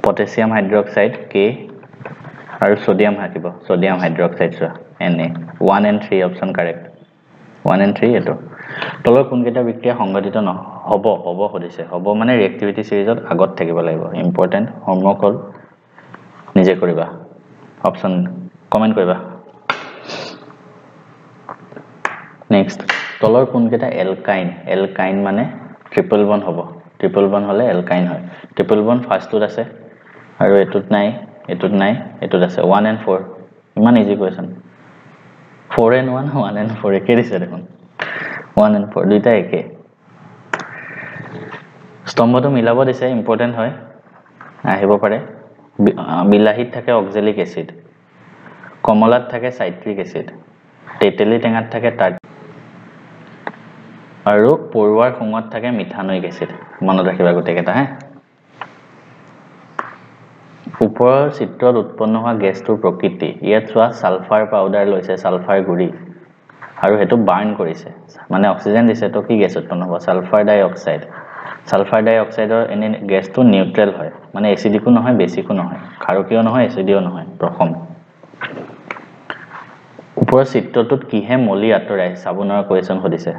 পটাছিয়াম হাইড্ৰক্সাইড K আৰু সোডিয়াম থাকিব sodium hydroxide Na 1 and 3 option correct 1 and 3 এটো তলৰ কোনকেইটা বিক্ৰিয়া সংঘটিত হ'ব হদিছে হ'ব মানে ৰিএক্টিভিটি সিৰিজত আগত থাকিব লাগিব ইম্পৰ্টেন্ট হোমৱৰ্ক হল নিজে কৰিবা অপচন কমেন্ট কৰিবা নেক্সট তলৰ কোনকেইটা এলকাইন মানে ট্ৰিপল বন্ড হ'ব ট্ৰিপল বন্ড হলে এলকাইন হয় ট্ৰিপল বন্ড ফাৰ্ষ্টত আছে আৰু এটুত নাই এটুত আছে 1 and 4 ইমান ইজি কোৱেশ্চন 4 and 1 and 4 একে দিছে দেখোন 1 and 4 দুইটা একে স্তম্ভটো মিলাব দিছে ইম্পৰ্টেন্ট হয় আহিব পাৰে বিলাহীত থাকে অক্সালিক এসিড কমলাত থাকে সাইট্ৰিক এসিড তেতেলী টেঙাত থাকে আৰু পৰুৱাৰ খুঙত থাকে মিথানয়িক এসিড মনত ৰাখিবা গোটেইকেইটা হে ওপৰৰ চিত্ৰত উৎপন্ন হোৱা গেছটোৰ প্ৰকৃতি ইয়াত চোৱা সালফাৰ পাউডাৰ লৈছে সালফাৰ গুৰি আৰু হেতু বাৰ্ন কৰিছে মানে অক্সিজেন দিছে তো কি গেছ উৎপন্ন হ'ব সালফাৰ ডাই অক্সাইডৰ এনে গেছটো নিউট্ৰেল হয় মানে এসিডিকো নহয় বেসিকো নহয় ক্ষাৰকীয় নহয় এসিডিও নহয় প্ৰথম ওপৰৰ চিত্ৰটোত কিহে মলি আতৰাই সাবুনৰ কোৱেশ্চন হদিছে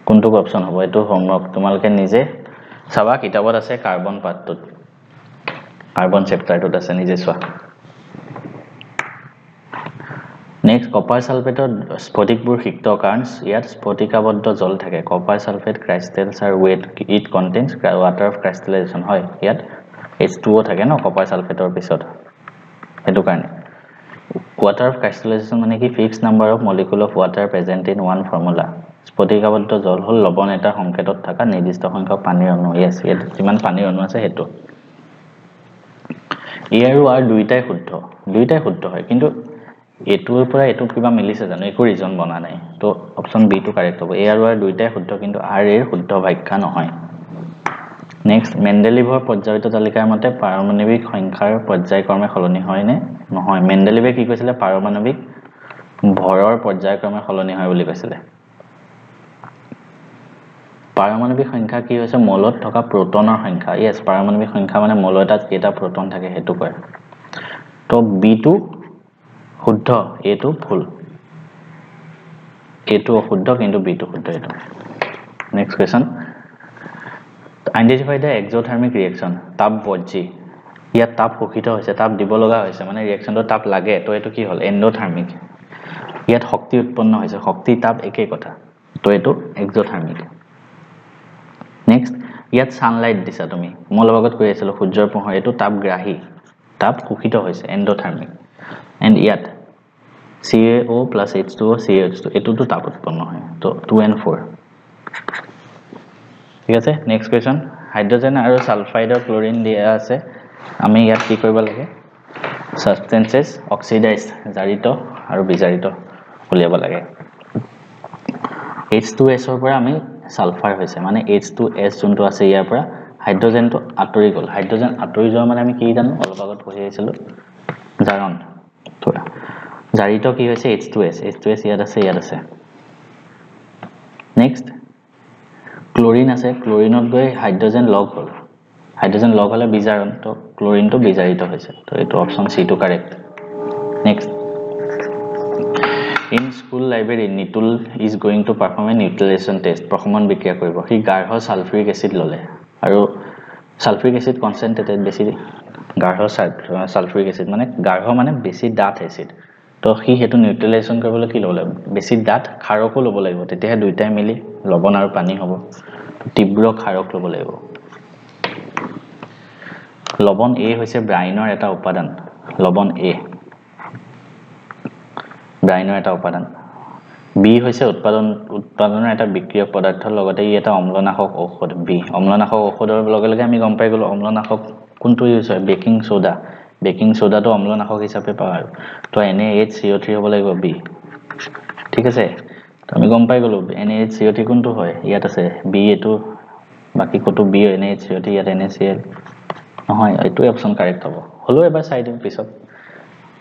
কোনটো অপচন হ'ব এটো হোমৱৰ্ক তোমালোকে নিজে চাবা কিতাপত আছে কাৰ্বন পাৰ্টটোত কাৰ্বন চেপ্টাৰটোত আছে নিজে চোৱা নেক্সট কপাৰ সালফেটৰ স্ফটিকবোৰ সিক্ত কাৰণ ইয়াত স্ফটিকাবদ্ধ জল থাকে কপাৰ সালফেট ক্ৰাইষ্টেলছ আৰু ওয়েট ইট কন্টেইনছ ওয়াটাৰ অফ ক্ৰাইষ্টেলাইজেশন হয় ইয়াত H2O থাকে ন কপাৰ সালফেটৰ পিছত হেতু কাৰণে water of crystallization মানে কি fixed number of molecule of water present in one formula স্ফটিকাবদ্ধ জল হল লবণ এটা সংকেতত থকা নিৰ্দিষ্ট সংখ্যক পানীৰ অণু yes ইয়াত কিমান পানীৰ অণু আছে হেতু আৰু আৰ দুইটাই শুদ্ধ হয় কিন্তু এটোৰ পৰা এটোত কিবা মিলিছে জানো একো ৰিজন বনা নাই তো অপচন বি টো কাৰেক্ট হ'ব আৰু আৰ দুইটাই শুদ্ধ কিন্তু আৰ এৰ শুদ্ধ ব্যাখ্যা নহয় নেক্সট মেন্ডেলিভৰ পৰ্যায়িত তালিকাৰ মতে পাৰমাণবিক সংখ্যাৰ পৰ্যায়ক্ৰমে সলনি হয় নে নহয় মেন্ডেলিভে কি কৈছিলে পাৰমাণবিক ভৰৰ পৰ্যায়ক্ৰমে সলনি হয় বুলি কৈছিলে পাৰমাণবিক সংখ্যা কি হৈছে মলত থকা প্ৰোটনৰ সংখ্যা yes পাৰমাণবিক সংখ্যা মানে মল এটাত কেইটা প্ৰোটন থাকে হেতু কয় তো বি টো শুদ্ধ এ টো ভুল এ টো অশুদ্ধ কিন্তু বি টো শুদ্ধ এটো নেক্সট কোৱেশ্চন আইডেন্টিফাই দা এক্সোথাৰ্মিক ৰিঅ্যাকশন তাপ বৰ্জি ইয়াত তাপ শোষিত হৈছে তাপ দিব লগা হৈছে মানে ৰিঅ্যাকশনটো তাপ লাগে তো এটো কি হল এন্ডোথাৰ্মিক ইয়াত শক্তি উৎপন্ন হৈছে শক্তি তাপ একে কথা তো এটো এক্সোথাৰ্মিক নেক্সট ইয়াত সানলাইট দিছা তুমি মই লগত কৈ আছিল সূৰ্যৰ পোহৰ এটো তাপগ্ৰাহী তাপ শোষিত হৈছে এন্ডোথাৰ্মিক এন্ড ইয়াত CaO + H2O CH2 এটোটো তাপ উৎপন্ন হয় তো 2 and 4 ঠিক আছে নেক্সট কোৱেশ্চন হাইড্ৰোজেন আৰু সালফাইডৰ ক্লোৰিন দিয়া আছে আমি ইয়াত কি কৰিব লাগে সাবস্টেন্সেস অক্সিডাইজ জাৰিত আৰু বিজাৰিত উলিয়াব লাগে H2S ৰ পৰা আমি সালফাৰ হৈছে মানে H2S যোনটো আছে ইয়াৰ পৰা হাইড্ৰোজেনটো আতৰি গল হাইড্ৰোজেন আতৰি যোৱা মানে আমি কি জানো অলপ আগত পঢ়ি আহিছিল জাৰণ জাৰিত কি হৈছে H2S ইয়াত আছে নেক্সট ক্লোৰিন আছে ক্লোৰিনত গৈ হাইড্ৰোজেন লগ হ'ল হাইড্ৰোজেন লগ হলে বিজাৰণ তো ক্লোৰিনটো বিজাৰিত হৈছে তো এইটো অপচন সি টো correct next In school library, Nitul is going to perform a neutralization test. Performance বিক্ৰিয়া কৰিব সি গাঢ় সালফ্ৰিক এসিড ললে আৰু সালফ্ৰিক এসিড কনসেন্ট্ৰেটেড বেছি গাঢ় সালফ্ৰিক এসিড মানে গাঢ় মানে বেছি ডাঠ এসিড তো সি হেতু নিউট্ৰেলাইজেশন কৰিবলৈ কি ললে বেছি ডাঠ খাৰকো লব লাগিব তেতিয়া দুইটাই মিলি লবণ আৰু পানী হ'ব তীব্ৰ খাৰক লব লাগিব লবণ এ হৈছে ব্ৰাইনৰ এটা উপাদান লবণ এ ব্ৰাইনৰ এটা উপাদান বি হৈছে উৎপাদনৰ এটা বিক্ৰিয়ক পদাৰ্থৰ লগতে ই এটা অম্লনাশক ঔষধ বি অম্লনাশক ঔষধৰ লগে লগে আমি গম পাই গলো অম্লনাশক কোনটো ইউজ হয় বেকিং সোডাটো অম্লনাশক হিচাপে পাওঁ আৰু তো NaHCO3 হ'ব লাগিব বি ঠিক আছে তো আমি গম পাই গলো NaHCO3 কোনটো হয় ইয়াত আছে বি এটো বাকি কতো বি NaHCO3 ইয়াত NaCl নহয় এইটো অপচন কাৰেক্ট হ'ব হলো এবাৰ চাই দিম পিছত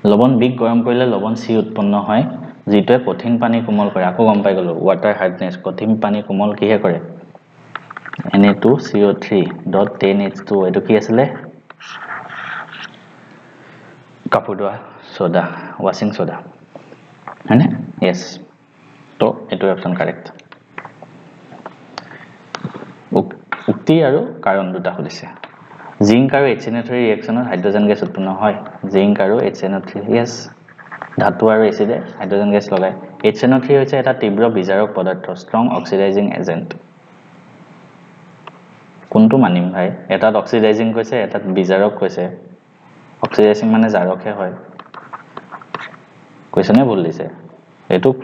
লবণ বিক গৰম কৰিলে লবণ সি উৎপন্ন হয় যিটোৱে কঠিন পানী কোমল কৰে আকৌ গম পাই গলো ওয়াটাৰ হাৰ্ডনেস কঠিন পানী কোমল কিহে কৰে Na2CO3.10H2 এটো কি আছিল কাপোৰ ধোৱা সোডা ওয়াশিং সোডা হয়নে यस তো এটো অপচন কাৰেক্ট উক্তি আৰু কাৰণ দুটা খুলিছে জিংক আৰু HNO3 ৰিঅ্যাকশনত হাইড্ৰোজেন গেছ উৎপন্ন হয় জিংক আৰু HNO3 यस ধাতু আৰু এসিডে হাইড্ৰোজেন গেছ লগায় HNO3 হৈছে এটা তীব্ৰ বিজাৰক পদাৰ্থ ষ্ট্ৰং অক্সিডাইজিং এজেন্ট কোনটো মানিম ভাই এটাত অক্সিডাইজিং কৈছে এটাত বিজাৰক কৈছে অক্সিডাইজিং মানে জাৰকহে হয় কোৱেশ্চনে ভুল দিছে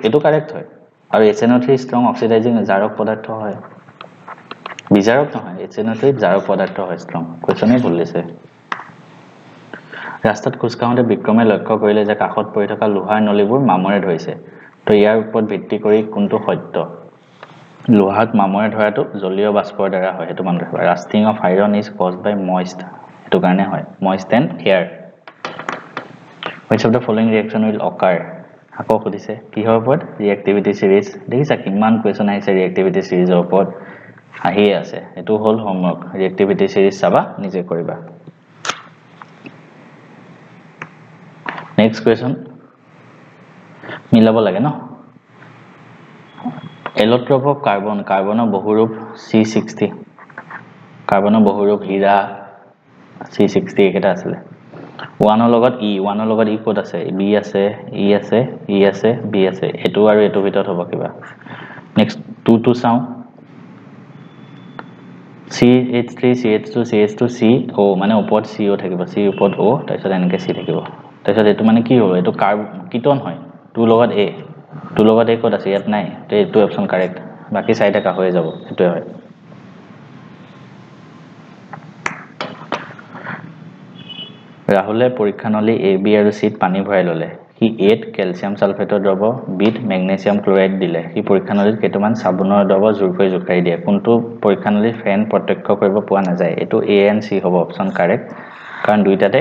এটো কাৰেক্ট হয় আৰু HNO3 ষ্ট্ৰং অক্সিডাইজিং জাৰক পদাৰ্থ হয় বিজাৰক নহয় HNO3 জাৰক পদাৰ্থ হয় ষ্ট্ৰং কোৱেশ্চনে ভুল দিছে ৰাস্তাত খুজকাওঁতে বিক্ৰমে লক্ষ্য কৰিলে যে কাখত পৰি থকা লোহাৰ নলিবোৰ মামৰে ধৰিছে তো ইয়াৰ ওপৰত ভিত্তি কৰি কোনটো সত্য লোহাত মামৰে ধৰাটো জলীয় বাষ্পৰ দ্বাৰা হয় এটো মনত ৰাখিবা rusting of iron is caused by moisture এটো কাৰণে হয় moisture and air which of the following reaction will occur আকৌ খুদিছে কিহৰ ওপৰত ৰিঅ্যাক্টিভিটি সিৰিজ দেখিছা কিমান কোৱেশ্চন আহিছে ৰিঅ্যাক্টিভিটি সিৰিজৰ ওপৰত আহি আছে এটো হল হোমৱৰ্ক ৰিঅ্যাক্টিভিটি সিৰিজ চাবা নিজে কৰিবা নেক্সট কোৱেশ্চন মিলাব লাগে ন এলোট্ৰপ অফ কাৰ্বনৰ বহুৰূপ C60 কাৰ্বনৰ বহুৰূপ হীৰা C60 একেটা আছিল 1 ৰ লগত E ক'ত আছে B আছে E আছে B আছে এটো আৰু এটো ভিতৰত হ'ব কিবা নেক্সট 2 to চাও CH3 CH2 CH2 CO মানে ওপৰত CO থাকিব C ওপৰত O তাৰপিছত এনেকে C থাকিব তাৰপিছত এটো মানে কি হ'ব এটো কিটন হয় 2 লগত A 2 লগত A ক'ত আছে ইয়াত নাই তে এটো অপচন কাৰেক্ট বাকি চাইটা কা হৈ যাব এটোই হয় ৰাহুলে পৰীক্ষানলী A B আৰু C পানী ভৰাই ললে হি 8 ক্যালসিয়াম সালফেটৰ দ্ৰৱ বিট মেগনেছিয়াম ক্লোৰাইড দিলে হি পৰীক্ষানলীত কেইটামান সাবুনৰ দ্ৰৱ জোৰকৈ জোখাই দিয়ে কোনটো পৰীক্ষানলীৰ ফেন প্ৰত্যক্ষ কৰিব পোৱা নাযায় এটো A and C হ'ব অপচন কাৰেক্ট কাৰণ দুইটাতে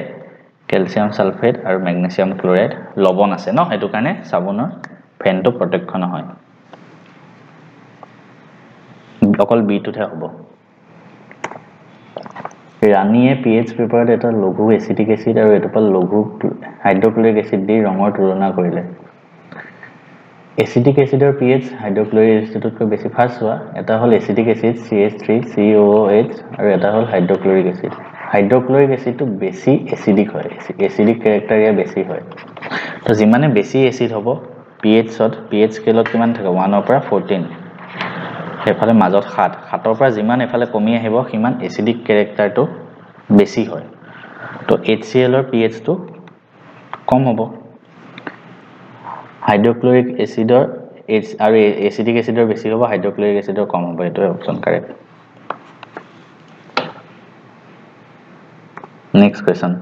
ক্যালসিয়াম সালফেট আৰু মেগনেছিয়াম ক্লোৰাইড লবণ আছে ন এটো কাৰণে সাবুনৰ ফেনটো প্ৰত্যক্ষ নহয় অকল বি টোতে হ'ব ৰানীয়ে pH পেপাৰত এটা লঘু এসিটিক এসিড আৰু এটা লঘু হাইড্ৰক্লোৰিক এসিড দি ৰঙৰ তুলনা কৰিলে এসিটিক এসিডৰ pH হাইড্ৰক্লোৰিক এসিডতকৈ বেছি ফাষ্ট হোৱা এটা হল এসিটিক এসিড CH3COOH আৰু এটা হল হাইড্ৰক্লোৰিক এসিড হাইড্ৰক্লোৰিক এসিডটো বেছি এসিডিক হয় এসিডিক ক্যাৰেক্টাৰ ইয়া বেছি হয় তো যিমানে বেছি এসিড হ'ব pH স্কেলত কিমান থাকে 1 ৰ পৰা 14 এফালে মাজত 7 7ৰ পৰা যিমান এফালে কমি আহিব কিমান এসিডিক ক্যাৰেক্টাৰটো বেছি হয় তো HCl ৰ pH টো কম হ'ব হাইড্ৰক্লোৰিক এসিডৰ আৰু এসিডিক এসিডৰ বেছি হ'ব হাইড্ৰক্লোৰিক এসিডৰ কম হ'ব এটো অপচন কাৰেক্ট নেক্সট কোৱেশ্চন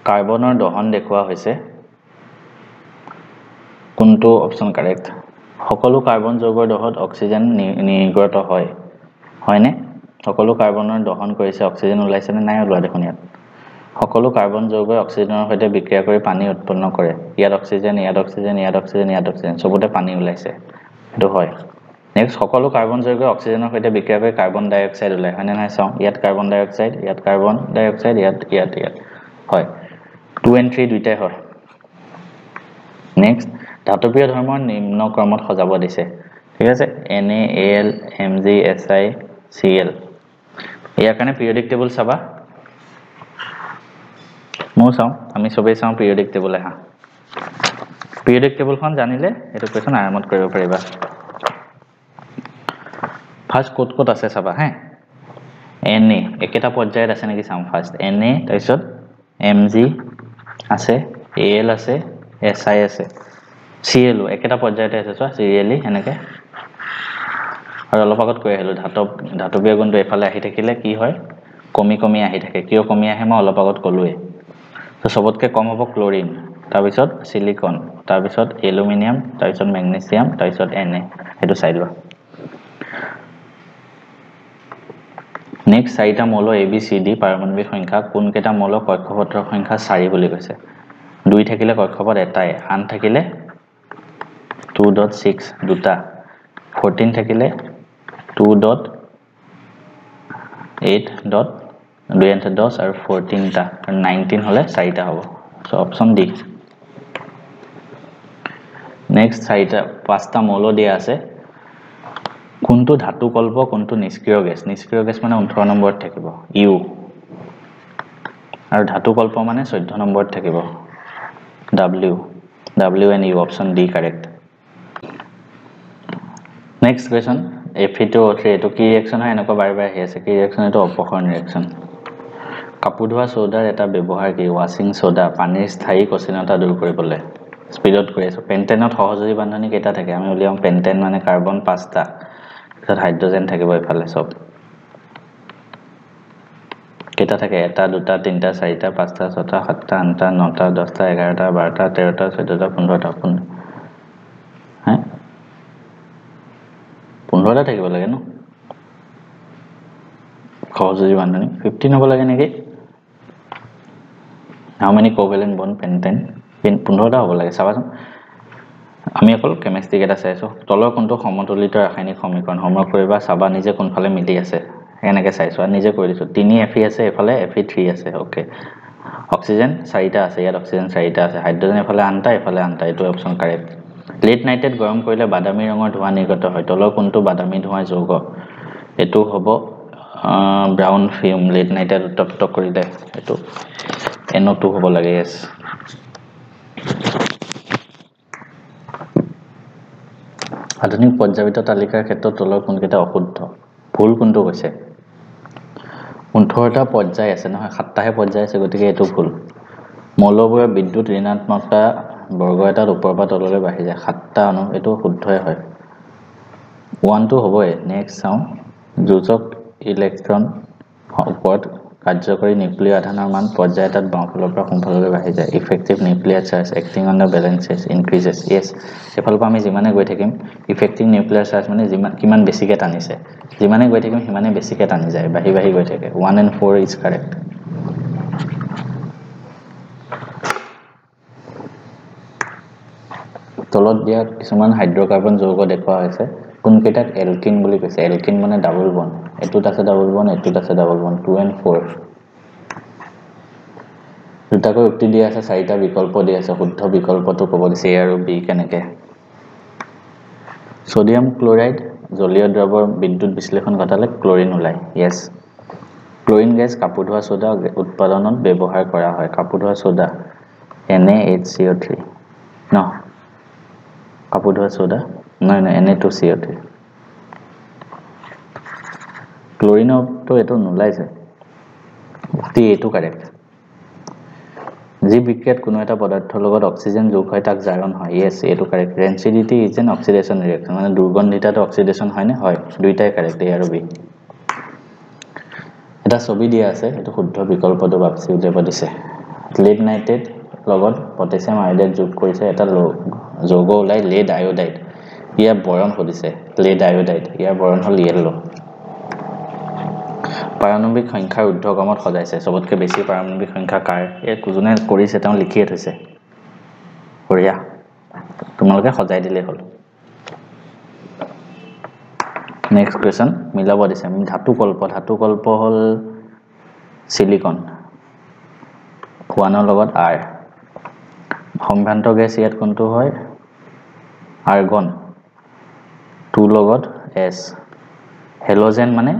কাৰ্বনৰ দহন দেখুৱা হৈছে কোনটো অপচন কাৰেক্ট সকলো কাৰ্বন যৌগৰ দহত অক্সিজেন নিৰ্গত হয় হয়নে সকলো কাৰ্বনৰ দহন কৰিছে অক্সিজেন ওলাইছে নে নাই ওলোৱা দেখোন ইয়াত সকলো কাৰ্বন যৌগই অক্সিজেনৰ সৈতে বিক্ৰিয়া কৰি পানী উৎপন্ন কৰে ইয়াত অক্সিজেন সবতে পানী ওলাইছে এটো হয় নেক্সট সকলো কাৰ্বন যৌগ অক্সিজেনৰ সৈতে বিক্ৰিয়া কৰি কাৰ্বন ডাই অক্সাইড ওলায় হয়নে নহয় চাওঁ ইয়াত কাৰ্বন ডাই অক্সাইড ইয়াত হয় 2 and 3 দুইটাই হয় নেক্সট ধাতৱীয় ধৰ্মৰ নিম্ন ক্ৰমত সজাব দিছে ঠিক আছে NaAl Mg Si Cl ইয়াৰ কাৰণে পিৰিয়ডিক টেবুল চাবা মই চাওঁ আমি সবেই চাওঁ পিৰিয়ডিক টেবুল আহা পিৰিয়ডিক টেবুলখন জানিলে এটো কোৱেশ্চন আৰামত কৰিব পাৰিবা ফাৰ্স্ট কোড আছে চাবা হে Na একেটা পৰ্যায়ত আছে নেকি চাম ফাৰ্স্ট Na তাৰপিছত Mg আছে Al আছে Si আছে Cl একেটা পৰ্যায়তে আছে চোৱা সিৰিয়ালি এনেকে আৰু অলপ আগত কৈ আহিলো ধাতৱীয় গুণটো এফালে আহি থাকিলে কি হয় কমি আহি থাকে কিয় কমি আহে মই অলপ আগত কলোৱে তো সবতকে কম হ'ব ক্লোৰিন তাৰ পিছত সিলিকন তাৰ পিছত এলুমিনিয়াম তাৰ পিছত ম্যাগনেসিয়াম তাৰ পিছত Na এটো চাই লোৱা নেক্সট চাৰিটা মৌল ABCD পাৰমাণবিক সংখ্যা কোন কেটা মৌল কক্ষপথৰ সংখ্যা 4 বুলি কৈছে 2 থাকিলে কক্ষপথ এটাই আন থাকিলে 2.6 দুটা 14 থাকিলে 2.8 10 আৰু 14 টা আৰু 19 হলে 4টা হ'ব সো অপচন ডি নেক্সট চাৰিটা পাঁচটা মৌল দিয়া আছে কোনটো ধাতু কল্প কোনটো নিষ্ক্ৰিয় গেছ মানে 18 নম্বৰত থাকিব ইউ আৰু ধাতু কল্প মানে 14 নম্বৰত থাকিব W and U option D correct next question Fe2O3 এটো কি ৰিঅ্যাকশন হয় এনেকৈ বাৰে বাৰে আহি আছে কি ৰিঅ্যাকশন এটো অপক্ষৰণ ৰিঅ্যাকশন কাপোৰ ধোৱা সোডাৰ এটা ব্যৱহাৰ কি ওয়াশিং সোডা পানীৰ স্থায়ী কঠিনতা দূৰ কৰিবলৈ স্পিডত কৰি আছে পেন্টেনত সহযোগী বান্ধনী কেটা থাকে আমি উলিয়াম পেন্টেন মানে কাৰ্বন 5টা তাত হাইড্ৰোজেন থাকিব ইফালে সব কেটা থাকে এটা দুটা তিনটা চাৰিটা পাঁচটা ছটা সাতটা আঠটা নটা 10টা 11টা 12টা 13টা 14টা 15টা 15টা থাকিব লাগে ন সহযোগী বান্ধনী 15 হ'ব লাগে নেকি how many covalent bond pentane 15টা হ'ব লাগে চাবাচোন আমি অকল কেমিস্ট্ৰি কেটা চাইছো তলৰ কোনটো সমতুলিত ৰাসায়নিক সমীকৰণ হোমৱৰ্ক কৰিবা চাবা নিজে কোনফালে মিলি আছে এনেকে চাইছো আৰু নিজে কৰি দিছো 3 Fe আছে এফালে Fe3 আছে ওকে অক্সিজেন 4টা আছে ইয়াত অক্সিজেন 4টা আছে হাইড্ৰোজেন এফালে আনটা এফালে আনটা এটো অপচন কাৰেক্ট লেট নাইটেড গৰম কৰিলে বাদামী ৰঙৰ ধোঁৱা নিৰ্গত হয় তলৰ কোনটো বাদামী ধোঁৱা যৌগ এটো হ'ব ব্ৰাউন ফিল্ম লেট নাইটেড উত্তপ্ত কৰিলে এটো NO2 হ'ব লাগে yes আধুনিক পৰ্যায়িত তালিকাৰ ক্ষেত্ৰত তলৰ কোনকেটা অশুদ্ধ ভুল কোনটো কৈছে 18টা পৰ্যায় আছে নহয় 7টাহে পৰ্যায় আছে গতিকে এটো ভুল মৌলবোৰৰ বিদ্যুৎ ঋণাত্মকতা বৰ্গ এটাত ওপৰৰ পৰা তললৈ বাঢ়ি যায় 7টা অনু এটো শুদ্ধই হয় 1 টো হ'বই নেক্সট চাও যোজক ইলেক্ট্ৰন ওপৰত কাৰ্যকৰী নিউক্লিয় আধানৰ মান পৰ্যায় এটাত বাওঁফালৰ পৰা সোঁফাললৈ বাঢ়ি যায় effective nuclear charge acting on the valences increases yes এফালৰ পৰা আমি যিমানে গৈ থাকিম ইফেক্টিভ নিউক্লিয়াৰ চাৰ্জ মানে কিমান বেছিকে টানিছে যিমানে গৈ থাকিম সিমানে বেছিকে টানি যায় বাঢ়ি গৈ থাকে 1 and 4 is correct তলত দিয়া কিছুমান হাইড্ৰকাৰ্বন যৌগ দেখুৱা হৈছে কোনকেটাক এলকিন বুলি কৈছে এলকিন মানে ডাবল বন্ড এটোত আছে ডাবল বন্ড এটোত আছে ডাবল বন্ড 2 and 4 দুটাকৈ উক্তি দিয়া আছে চাৰিটা বিকল্প দিয়া আছে শুদ্ধ বিকল্পটো ক'ব দিছে A আৰু B কেনেকে সোডিয়াম ক্লোৰাইড জলীয় দ্ৰৱৰ বিদ্যুৎ বিশ্লেষণ ঘটালে ক্লোৰিন ওলাই yes ক্লোৰিন গেছ কাপোৰ ধোৱা সোডা উৎপাদনত ব্যৱহাৰ কৰা হয় কাপোৰ ধোৱা সোডা NaHCO3 ন কাপোৰ ধোৱা সোডা নাই Na2CO3 ক্লোৰিনটো এটো নোলাইছে উক্তি এটো কাৰেক্ট যি বিক্ৰিয়াত কোনো এটা পদাৰ্থৰ লগত অক্সিজেন যোগ হয় তাক জাৰণ হয় yes এটো correct rancidity is an oxidation reaction মানে দুৰ্গন্ধিতাটো অক্সিডেশন হয় নে হয় দুইটাই কাৰেক্ট A আৰু B এটা ছবি দিয়া আছে এটো শুদ্ধ বিকল্পটো বাছি উলিয়াব দিছে লেড নাইটেড লগত পটাছিয়াম আয়োডাইড যোগ কৰিছে এটা যৌগ ওলাই লেড আয়োডাইড ইয়াৰ বৰণ হদিছে লেড আয়োডাইড ইয়াৰ বৰণ হল ইয়েলো পাৰমাণবিক সংখ্যাৰ ঊৰ্ধ্বক্ৰমত সজাইছে সবতকৈ বেছি পাৰমাণবিক সংখ্যা কাৰ এই কুজনে কৰিছে তেওঁ লিখিয়ে থৈছে বঢ়িয়া তোমালোকে সজাই দিলে হল নেক্সট কোৱেশ্চন মিলাব দিছে ধাতু কল্প হল সিলিকন 1 ৰ লগত R সম্ভ্ৰান্ত গেছ ইয়াত কোনটো হয় আৰ্গন 2 লগত S হেলোজেন মানে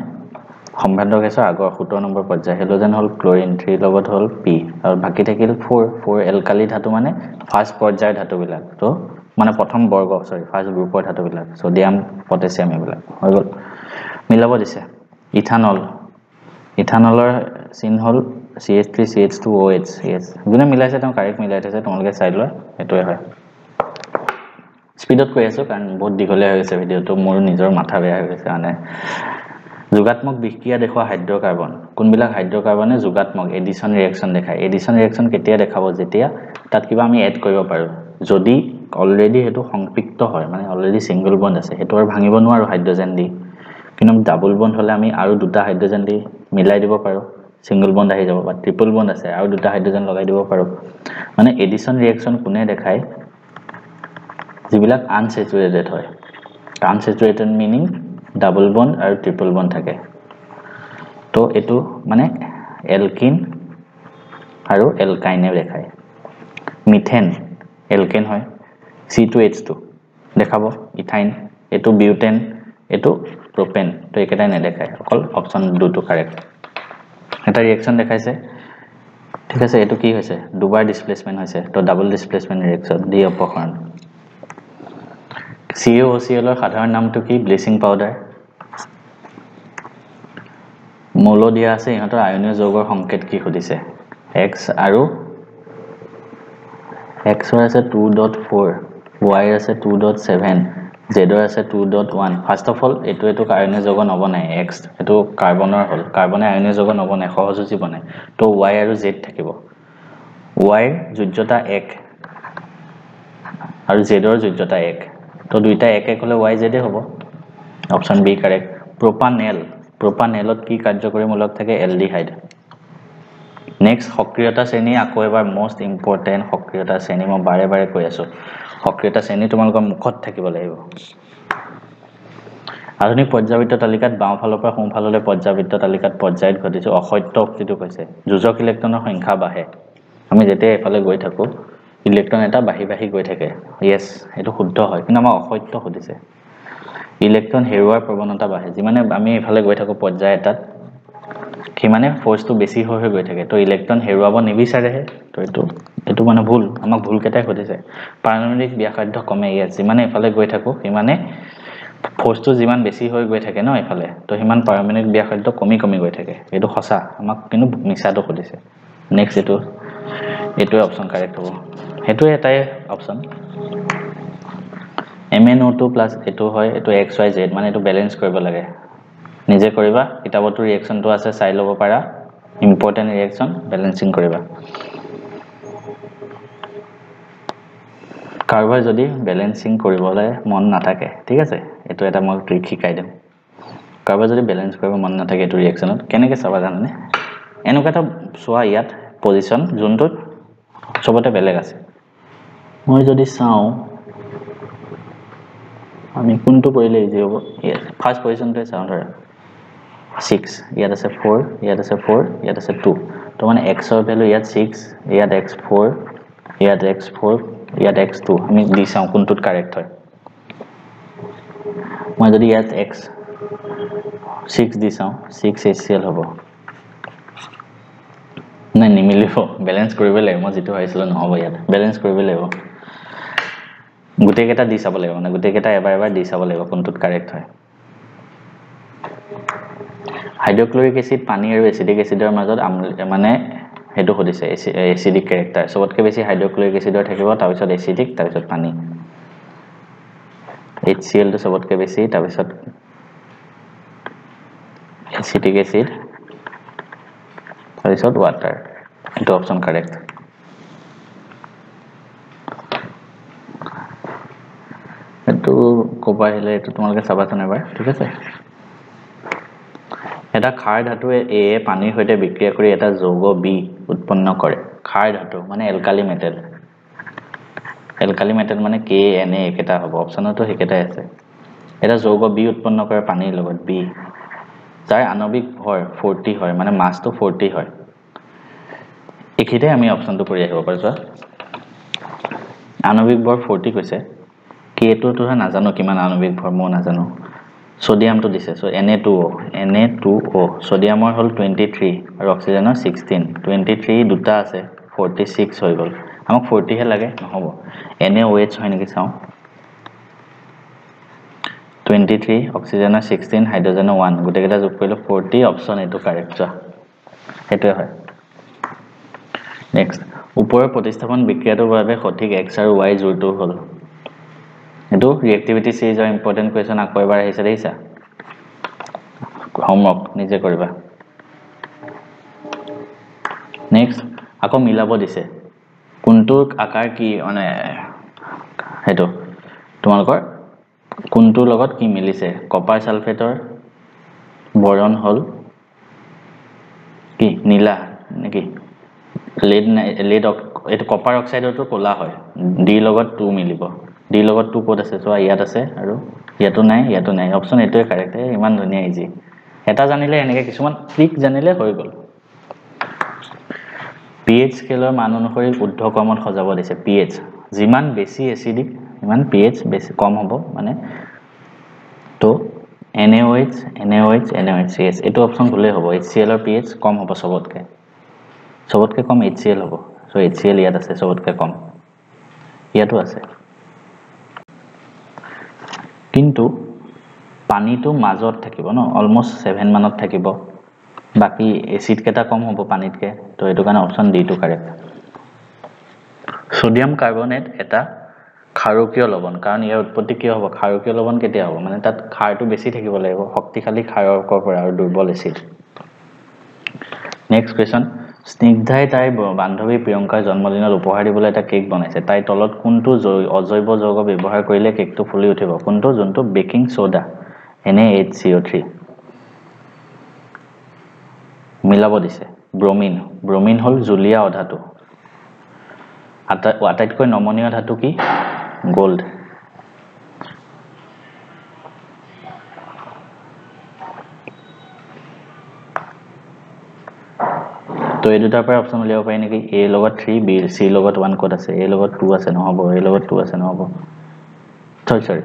সম্ভ্ৰান্ত গেছৰ আগৰ 17 নম্বৰ পৰ্যায় হেলোজেন হল ক্লোৰিন 3 লগত হল P আৰু বাকি থাকিল 4 এলকালি ধাতু মানে ফাৰ্স্ট পৰ্যায়ৰ ধাতু বিলাক তো মানে প্ৰথম বৰ্গ সৰি ফাৰ্স্ট গ্ৰুপৰ ধাতু বিলাক সোডিয়াম পটাছিয়াম এইবিলাক হৈ গল মিলাব দিছে ইথানলৰ চিন হল CH3CH2OH yes গুণে মিলাইছে তেওঁ কাৰেক্ট মিলাই থৈছে তোমালোকে চাই লোৱা এটোৱে হয় স্পিডত কৈ আছো কাৰণ বহুত দীঘলীয়া হৈ গৈছে ভিডিওটো মোৰ নিজৰ মাথা বেয়া হৈ গৈছে মানে যোগাত্মক বিক্ৰিয়া দেখুৱা হাইড্ৰকাৰ্বন কোনবিলাক হাইড্ৰকাৰ্বনে যোগাত্মক এডিশন ৰিঅ্যাকশন দেখায় এডিশন ৰিঅ্যাকশন কেতিয়া দেখাব যেতিয়া তাত কিবা আমি এড কৰিব পাৰো যদি অলৰেডি হেতু সংপৃক্ত হয় মানে অলৰেডি সিঙ্গল বন্ড আছে হেতু আৰু ভাঙিব নোৱাৰো হাইড্ৰোজেন দি কিন্তু ডাবল বন্ড হলে আমি আৰু দুটা হাইড্ৰোজেন দি মিলাই দিব পাৰো সিঙ্গল বন্ড আহি যাব বা ট্ৰিপল বন্ড আছে আৰু দুটা হাইড্ৰোজেন লগাই দিব পাৰো মানে এডিশন ৰিঅ্যাকশন কোনে দেখায় যিবিলাক আনসেচুৰেটেড হয় আনসেচুৰেটেড মিনিং ডাবল বন্ড আৰু ট্ৰিপল বন্ড থাকে তো এটো মানে এলকিন আৰু এলকাইনে দেখায় মিথেন এলকেন হয় C2H2 দেখাব ইথাইন এটো বিউটেন এটো প্ৰপেন তো একেটাই নেদেখায় অকল অপচন 2 টো কাৰেক্ট এটা ৰিঅ্যাকশন দেখাইছে ঠিক আছে এটো কি হৈছে দুবাৰ ডিসপ্লেসমেন্ট হৈছে তো ডাবল ডিসপ্লেসমেন্ট ৰিঅ্যাকশন দি অপকৰণ CaOCl ৰ সাধাৰণ নামটো কি ব্লিচিং পাউডাৰ মৌল দিয়া আছে ইহঁতৰ আয়নীয় যৌগৰ সংকেত কি খুদিছে X আৰু X ৰ আছে 2.4 Y আছে 2.7 Z ৰ আছে 2.1 ফাৰ্স্ট অফ অল এটো আয়নীয় যৌগ নবনায় X এটো কাৰ্বনৰ হল কাৰ্বনে আয়নীয় যৌগ নবনায় সহযোজী বনায় তো Y আৰু Z থাকিব Y ৰ যোজ্যতা 1 আৰু Z ৰ যোজ্যতা 1 তো দুইটা 1 হলে YZ হ'ব অপচন বি কাৰেক্ট প্ৰপানেলত কি কাৰ্যকৰী মূলক থাকে এলডিহাইড নেক্সট সক্ৰিয়তা শ্ৰেণী আকৌ এবাৰ মোস্ট ইম্পৰ্টেন্ট সক্ৰিয়তা শ্ৰেণী মই বাৰে বাৰে কৈ আছো সক্ৰিয়তা শ্ৰেণী তোমালোকৰ মুখত থাকিব লাগিব আধুনিক পৰ্যায়বৃত্ত তালিকাত বাওঁফালৰ পৰা সোঁফাললৈ পৰ্যায়বৃত্ত তালিকাত পৰ্যায়ত ঘটিছে অসত্য উক্তিটো কৈছে যোজক ইলেক্ট্ৰনৰ সংখ্যা বাঢ়ে আমি যেতিয়া এফালে গৈ থাকো ইলেক্ট্ৰন এটা বাঢ়ি গৈ থাকে ইয়েস এটো শুদ্ধ হয় কিন্তু আমাৰ অসত্য খুদিছে ইলেক্ট্ৰন হেৰুৱাৰ প্ৰৱণতা বাঢ়ে যিমানে আমি এফালে গৈ থাকো পৰ্যায় এটাত কিমানে ফোৰ্সটো বেছি হৈ গৈ থাকে তো ইলেক্ট্ৰন হেৰুৱাব নিবিচাৰেহে তো এটো মানে ভুল আমাক ভুল কেটাই খুদিছে পাৰমাণবিক ব্যাসাৰ্ধ কমে ইয়াত যিমানে এফালে গৈ থাকো কিমানে ফোৰ্সটো যিমান বেছি হৈ গৈ থাকে ন এফালে তো হিমান পাৰমাণবিক ব্যাসাৰ্ধ কমি গৈ থাকে এটো সঁচা আমাক কিন্তু মিছাটো খুদিছে নেক্সট এটো অপচন কাৰেক্ট হ'ব হেতু এটাই অপচন MnO2 প্লাস এটো হয় এটো XYZ মানে এটো ব্যালেন্স কৰিব লাগে নিজে কৰিবা কিতাবটো ৰিঅ্যাকশনটো আছে চাই লব পাৰা ইম্পৰ্টেন্ট ৰিঅ্যাকশন ব্যালেন্সিং কৰিবা কাৰ্বাৰ যদি ব্যালেন্সিং কৰিবলৈ মন নাথাকে ঠিক আছে এটো এটা মই ট্ৰিক শিকাই দিম কাৰ্বাৰ যদি ব্যালেন্স কৰিব মন নাথাকে এটো ৰিঅ্যাকশনত কেনেকৈ চাবা জানানে এনেকুৱা এটা সোৱা ইয়াত পজিশন যোনটো সবতে বেলেগ আছে মই যদি চাও আমি কোনটো কৰিলে ইজি হ'ব ফাৰ্স্ট পজিশনটো চাও ধৰা 6 ইয়াত আছে 4 ইয়াত আছে 4 ইয়াত আছে 2 তো মানে x ৰ ভ্যালু ইয়াত 6 ইয়াত x4 ইয়াত x4 ইয়াত x2 আমি দি চাও কোনটোত কাৰেক্ট হয় মই যদি ইয়াত x 6 দি চাও 6 HCl হ'ব নাই নিমিলিব ব্যালেন্স কৰিব লাগিব মই যেটো হৈছিল নহব ইয়াত ব্যালেন্স কৰিব লাগিব গুটে কেটা দি চাব লাগিব মানে গুটে কেটা এবাৰ দি চাব লাগিব কোনটোত কাৰেক্ট হয় হাইড্ৰোক্লোৰিক এসিড পানী আৰু এসিডিক এসিডৰ মাজত মানে হেতু খুদিছে এসিডিক ক্যাৰেক্টাৰ সবতকৈ বেছি হাইড্ৰোক্লোৰিক এসিডৰ থাকিব তাৰ পিছত এসিডিক তাৰ পিছত পানী HCl টো সবতকৈ বেছি তাৰ পিছত এসিডিক এসিড তাৰ পিছত ওয়াটাৰ এটো অপচন কাৰেক্ট এটো কোপা আহিলে এটো তোমালোকে চাবাচোন এবাৰ ঠিক আছে এটা ক্ষাৰ ধাতুৱে A পানীৰ সৈতে বিক্ৰিয়া কৰি এটা যৌগ B উৎপন্ন কৰে ক্ষাৰ ধাতু মানে এলকালি মেটেল মানে KNA একেটা হ'ব অপচনতো হেকেটাই আছে এটা যৌগ বি উৎপন্ন কৰে পানীৰ লগত বি যাৰ আণবিক ভৰ 40 হয় মানে মাছটো 40 হয় এখিতে আমি অপচনটো কৰি আহিব পাৰো চোৱা আণবিক ভৰ 40 কৈছে কি এটো তো নাজানো কিমান আণবিক ভৰ মই নাজানো সোডিয়ামটো দিছে সো Na2O সোডিয়ামৰ হল 23 আৰু অক্সিজেনৰ 16 23 দুটা আছে 46 হৈ গল আমাক 40 হে লাগে নহব NaOH হয় নেকি চাও 23 অক্সিজেনৰ 16 হাইড্ৰোজেনৰ 1 গুটেকেটা যোগ কৰিলে 40 অপচন এটো কাৰেক্ট চোৱা হেতুৱে হয় নেক্সট ওপৰৰ প্ৰতিস্থাপন বিক্ৰিয়াটোৰ বাবে সঠিক x আৰু y জোৰটো হল এটো ৰিএক্টিভিটি সিৰিজৰ ইম্পৰ্টেন্ট কোৱেশ্চন আকৌ এবাৰ আহিছে দেইছা হোমৱৰ্ক নিজে কৰিবা নেক্সট আকৌ মিলাব দিছে কোনটো আকাৰ কি মানে হেতু তোমালোকৰ কোনটো লগত কি মিলিছে কপাৰ সালফেটৰ বৰন হল কি নীলা নেকি lead এটো কপাৰ অক্সাইডৰটো কোলা হয় ডি লগত 2 মিলিব ডি লগত 2 কোড আছে সো ইয়াত আছে আৰু ইয়াতো নাই অপচন এটোৱে কাৰেক্ট ইমান ধুনিয়া ইজি এটা জানিলে এনেকে কিছুমান ট্ৰিক জানিলে হৈ গল pH স্কেলৰ মান অনুসৰি ঊৰ্ধ্বক্ৰমত সজাব দিছে pH যিমান বেছি এসিডিক ইমান pH বেছি কম হ'ব মানে তো NaOH yes এটো অপচন ভুলে হ'ব HCl ৰ pH কম হ'ব সবতকে কম HCl হ'ব সো HCl ইয়াত আছে সবতকে কম ইয়াতো আছে কিন্তু পানীটো মাজত থাকিব ন অলমোস্ট 7 মানত থাকিব বাকি এসিড কেটা কম হ'ব পানীতকে তো এটো কাৰণে অপচন ডি টু কাৰেক্ট সোডিয়াম কাৰ্বনেট এটা ক্ষাৰকীয় লৱণ কাৰণ ইয়াৰ উৎপত্তি কি হ'ব ক্ষাৰকীয় লৱণ কেতিয়া হ'ব মানে তাত ক্ষাৰটো বেছি থাকিব লাগিব শক্তিশালী ক্ষাৰকৰ পৰা আৰু দুৰ্বল এসিড নেক্সট কোৱেশ্চন স্নিগ্ধাই তাই বান্ধৱী প্ৰিয়ংকাৰ জন্মদিনত উপহাৰ দিবলৈ এটা কেক বনাইছে তাই তলত কোনটো অজৈব যৌগ ব্যৱহাৰ কৰিলে কেকটো ফুলি উঠিব কোনটো যোনটো বেকিং সোডা NaHCO3 মিলাব দিছে ব্ৰোমিন হল জুলীয়া অধাতু আটাইতকৈ নমনীয় ধাতু কি গোল্ড তো এই দুটাৰ পৰা অপচন উলিয়াব পাৰি নেকি a লগত 3 b c লগত 1 কোড আছে a লগত 2 আছে নহব a লগত 2 আছে নহব সৰি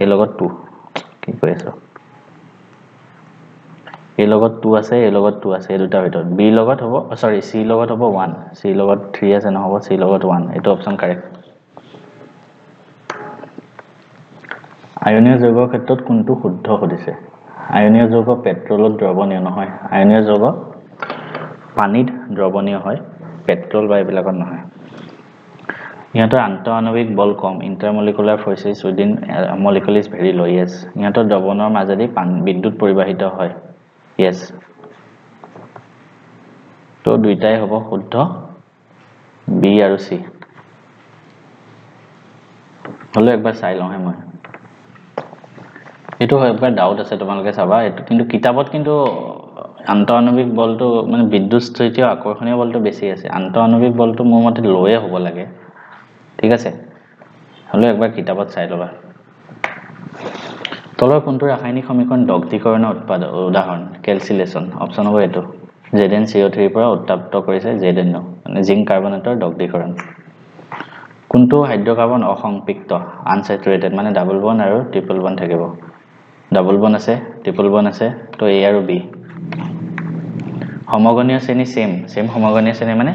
a লগত 2 কি কৈ আছো a লগত 2 আছে a লগত 2 আছে এই দুটা ভিতৰত b লগত হ'ব সৰি c লগত হ'ব 1 c লগত 3 আছে নহব c লগত 1 এটো অপচন কাৰেক্ট আয়নীয় যৌগৰ ক্ষেত্ৰত কোনটো শুদ্ধ হদিছে আয়নীয় যৌগ পেট্ৰলত দ্ৰৱণীয় নহয় আয়নীয় যৌগ পানীত দ্ৰৱণীয় হয় পেট্ৰল বা এইবিলাকত নহয় ইহঁতৰ আন্তঃআণৱিক বল কম ইন্টাৰমলিকুলাৰ ফৰ্সেস উইদিন মলিকুল ইজ ভেৰি লো yes ইহঁতৰ দ্ৰৱণৰ মাজেদি বিদ্যুৎ পৰিবাহিত হয় yes তো দুইটাই হ'ব শুদ্ধ বি আৰু সি হলো একবাৰ চাই লওঁ হে মই এটো একবাৰ ডাউট আছে তোমালোকে চাবা এটো কিন্তু কিতাপত কিন্তু আন্তঃআণৱিক বলটো মানে বিদ্যুৎ স্থিতিয় আকৰ্ষণীয় বলটো বেছি আছে আন্তঃআণৱিক বলটো মোৰ মতে লয়ে হ'ব লাগে ঠিক আছে হলো একবাৰ কিতাপত চাই লবা তলৰ কোনটো ৰাসায়নিক সমীকৰণ দগ্ধীকৰণৰ উদাহৰণ ক্যালসিলেশন অপচন হ'ব এটো ZnCO3 পৰা উত্তাপ্ত কৰিছে ZnO মানে জিংক কাৰ্বনেটৰ দগ্ধীকৰণ কোনটো হাইড্ৰকাৰ্বন অসম্পৃক্ত আনসেচুৰেটেড মানে ডাবল বন্ড আৰু ট্ৰিপল বন্ড থাকিব ডাবল বন্ড আছে ট্ৰিপল বন্ড আছে তো A আৰু B হোমোগেনিয়াছ শ্ৰেণী সেম হোমোগেনিয়াছ শ্ৰেণী মানে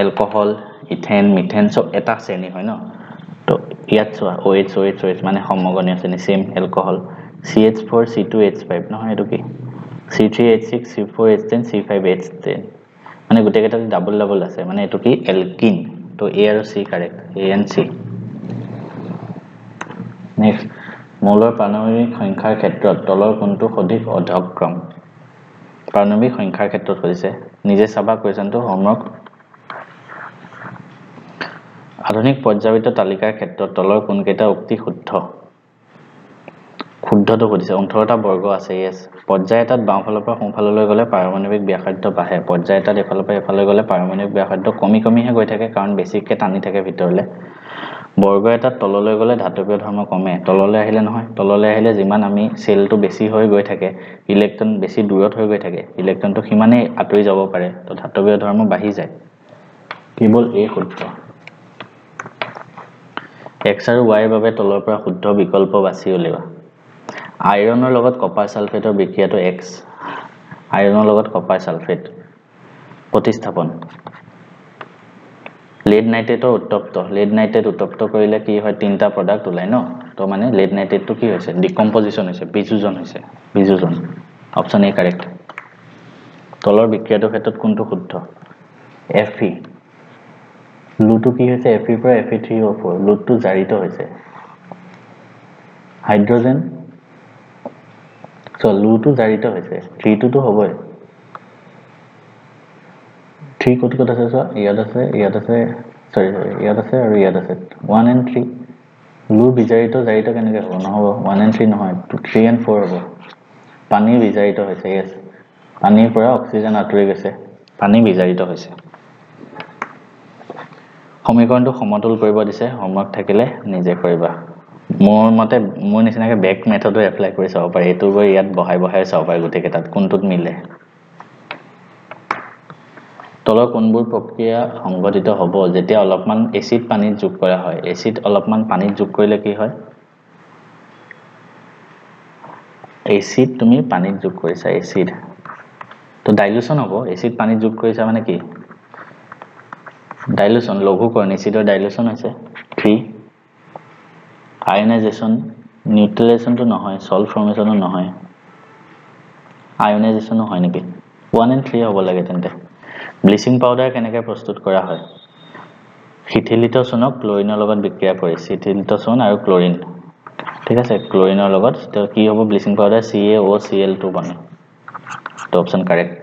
এলকোহল ইথেন মিথেন সব এটা শ্ৰেণী হয় ন তো ইয়াত চোৱা OH মানে হোমোগেনিয়াছ শ্ৰেণী সেম এলকোহল CH4 C2H5 নহয় এটো কি C3H6 C4H10 C5H10 মানে গুটে কেটা ডাবল আছে মানে এটো কি এলকিন তো A আৰু C correct A and C next মৌলৰ পাৰমাণবিক সংখ্যাৰ ক্ষেত্ৰত তলৰ কোনটো সঠিক অধক্ৰম পাৰমাণবিক সংখ্যাৰ ক্ষেত্ৰত হৈছে নিজে চাবা কোৱেশ্চনটো হোমৱৰ্ক আধুনিক পৰ্যায়িত তালিকাৰ ক্ষেত্ৰত তলৰ কোন কেইটা উক্তি শুদ্ধটো কৈছে 18টা বৰ্গ আছে yes পৰ্যায় এটাত বাওঁফালৰ পৰা সোঁফাললৈ গলে পাৰমাণবিক ব্যাসাৰ্ধ বাঢ়ে পৰ্যায় এটাত এফালৰ পৰা এফালে গলে পাৰমাণবিক ব্যাসাৰ্ধ কমিহে গৈ থাকে কাৰণ বেছিকৈ টানি থাকে ভিতৰলে বৰ্গ এটা তললৈ গ'লে ধাতৱীয় ধৰ্ম কমে তললৈ আহিলে নহয় তললৈ আহিলে যিমান আমি সেলটো বেছি হৈ গৈ থাকে ইলেক্ট্ৰন বেছি দূৰত হৈ গৈ থাকে ইলেক্ট্ৰনটো সিমানেই আঁতৰি যাব পাৰে তো ধাতৱীয় ধৰ্ম বাঢ়ি যায় কেৱল এই সূত্ৰ x আৰু y ৰ বাবে তলৰ পৰা শুদ্ধ বিকল্প বাছি উলিওৱা আইৰণৰ লগত কপাৰ সালফেটৰ বিক্ৰিয়াটো x আইৰণৰ লগত কপাৰ সালফেট প্ৰতিস্থাপন lead nitrate উত্তপ্ত কৰিলে কি হয় তিনটা প্ৰডাক্ট ওলাই ন তো মানে lead nitrate টো কি হৈছে ডিকম্পোজিশন হৈছে বিযোজন অপচন এ কাৰেক্ট তলৰ বিক্ৰিয়াটোৰ ক্ষেত্ৰত কোনটো শুদ্ধ Fe লুটো কি হৈছে Fe পৰা Fe3O4 লুটো জাৰিত হৈছে হাইড্ৰোজেন সো লুটো জাৰিত হৈছে 3 টো হ'বই 3 কত আছে সো ইয়াত আছে সৰি ইয়াত আছে আৰু ইয়াত আছে 1 and 3 লু বিজাৰিত জাৰিত কেনেকৈ হ'ব নহব 1 and 3 নহয় 3 and 4 হ'ব পানী বিজাৰিত হৈছে yes পানীৰ পৰা অক্সিজেন আঁতৰি গৈছে পানী বিজাৰিত হৈছে সমীকৰণটো সমতুল কৰিব দিছে হোমৱৰ্ক থাকিলে নিজে কৰিবা মোৰ মতে মোৰ নিচিনাকে বেক মেথডো এপ্লাই কৰি চাব পাৰি এটো গৈ ইয়াত বহাই চাব পাৰি গুটে কেটাত কোনটোত মিলে তলৰ কোনবোৰ প্ৰক্ৰিয়া সংঘটিত হ'ব যেতিয়া অলপমান এসিড পানীত যোগ কৰা হয় এসিড অলপমান পানীত যোগ কৰিলে কি হয় এসিড তুমি পানীত যোগ কৰিছা এসিড তো ডাইলুশন হ'ব এসিড পানীত যোগ কৰিছা মানে কি ডাইলুশন লঘুকৰণ এসিডৰ ডাইলুশন হৈছে 3 আয়নাইজেশন নিউট্ৰেলাইজেশনটো নহয় সল্ট ফৰ্মেশনো নহয় আয়নাইজেশনো হয় নেকি 1 and 3 হ'ব লাগে তেন্তে ব্লিচিং পাউডাৰ কেনেকৈ প্ৰস্তুত কৰা হয় শিথিলিত চূনক ক্লোৰিনৰ লগত বিক্ৰিয়া কৰি শিথিলিত চূন আৰু ক্লোৰিন ঠিক আছে ক্লোৰিনৰ লগত তো কি হ'ব ব্লিচিং পাউডাৰ CaOCl2 বনে তো অপচন কাৰেক্ট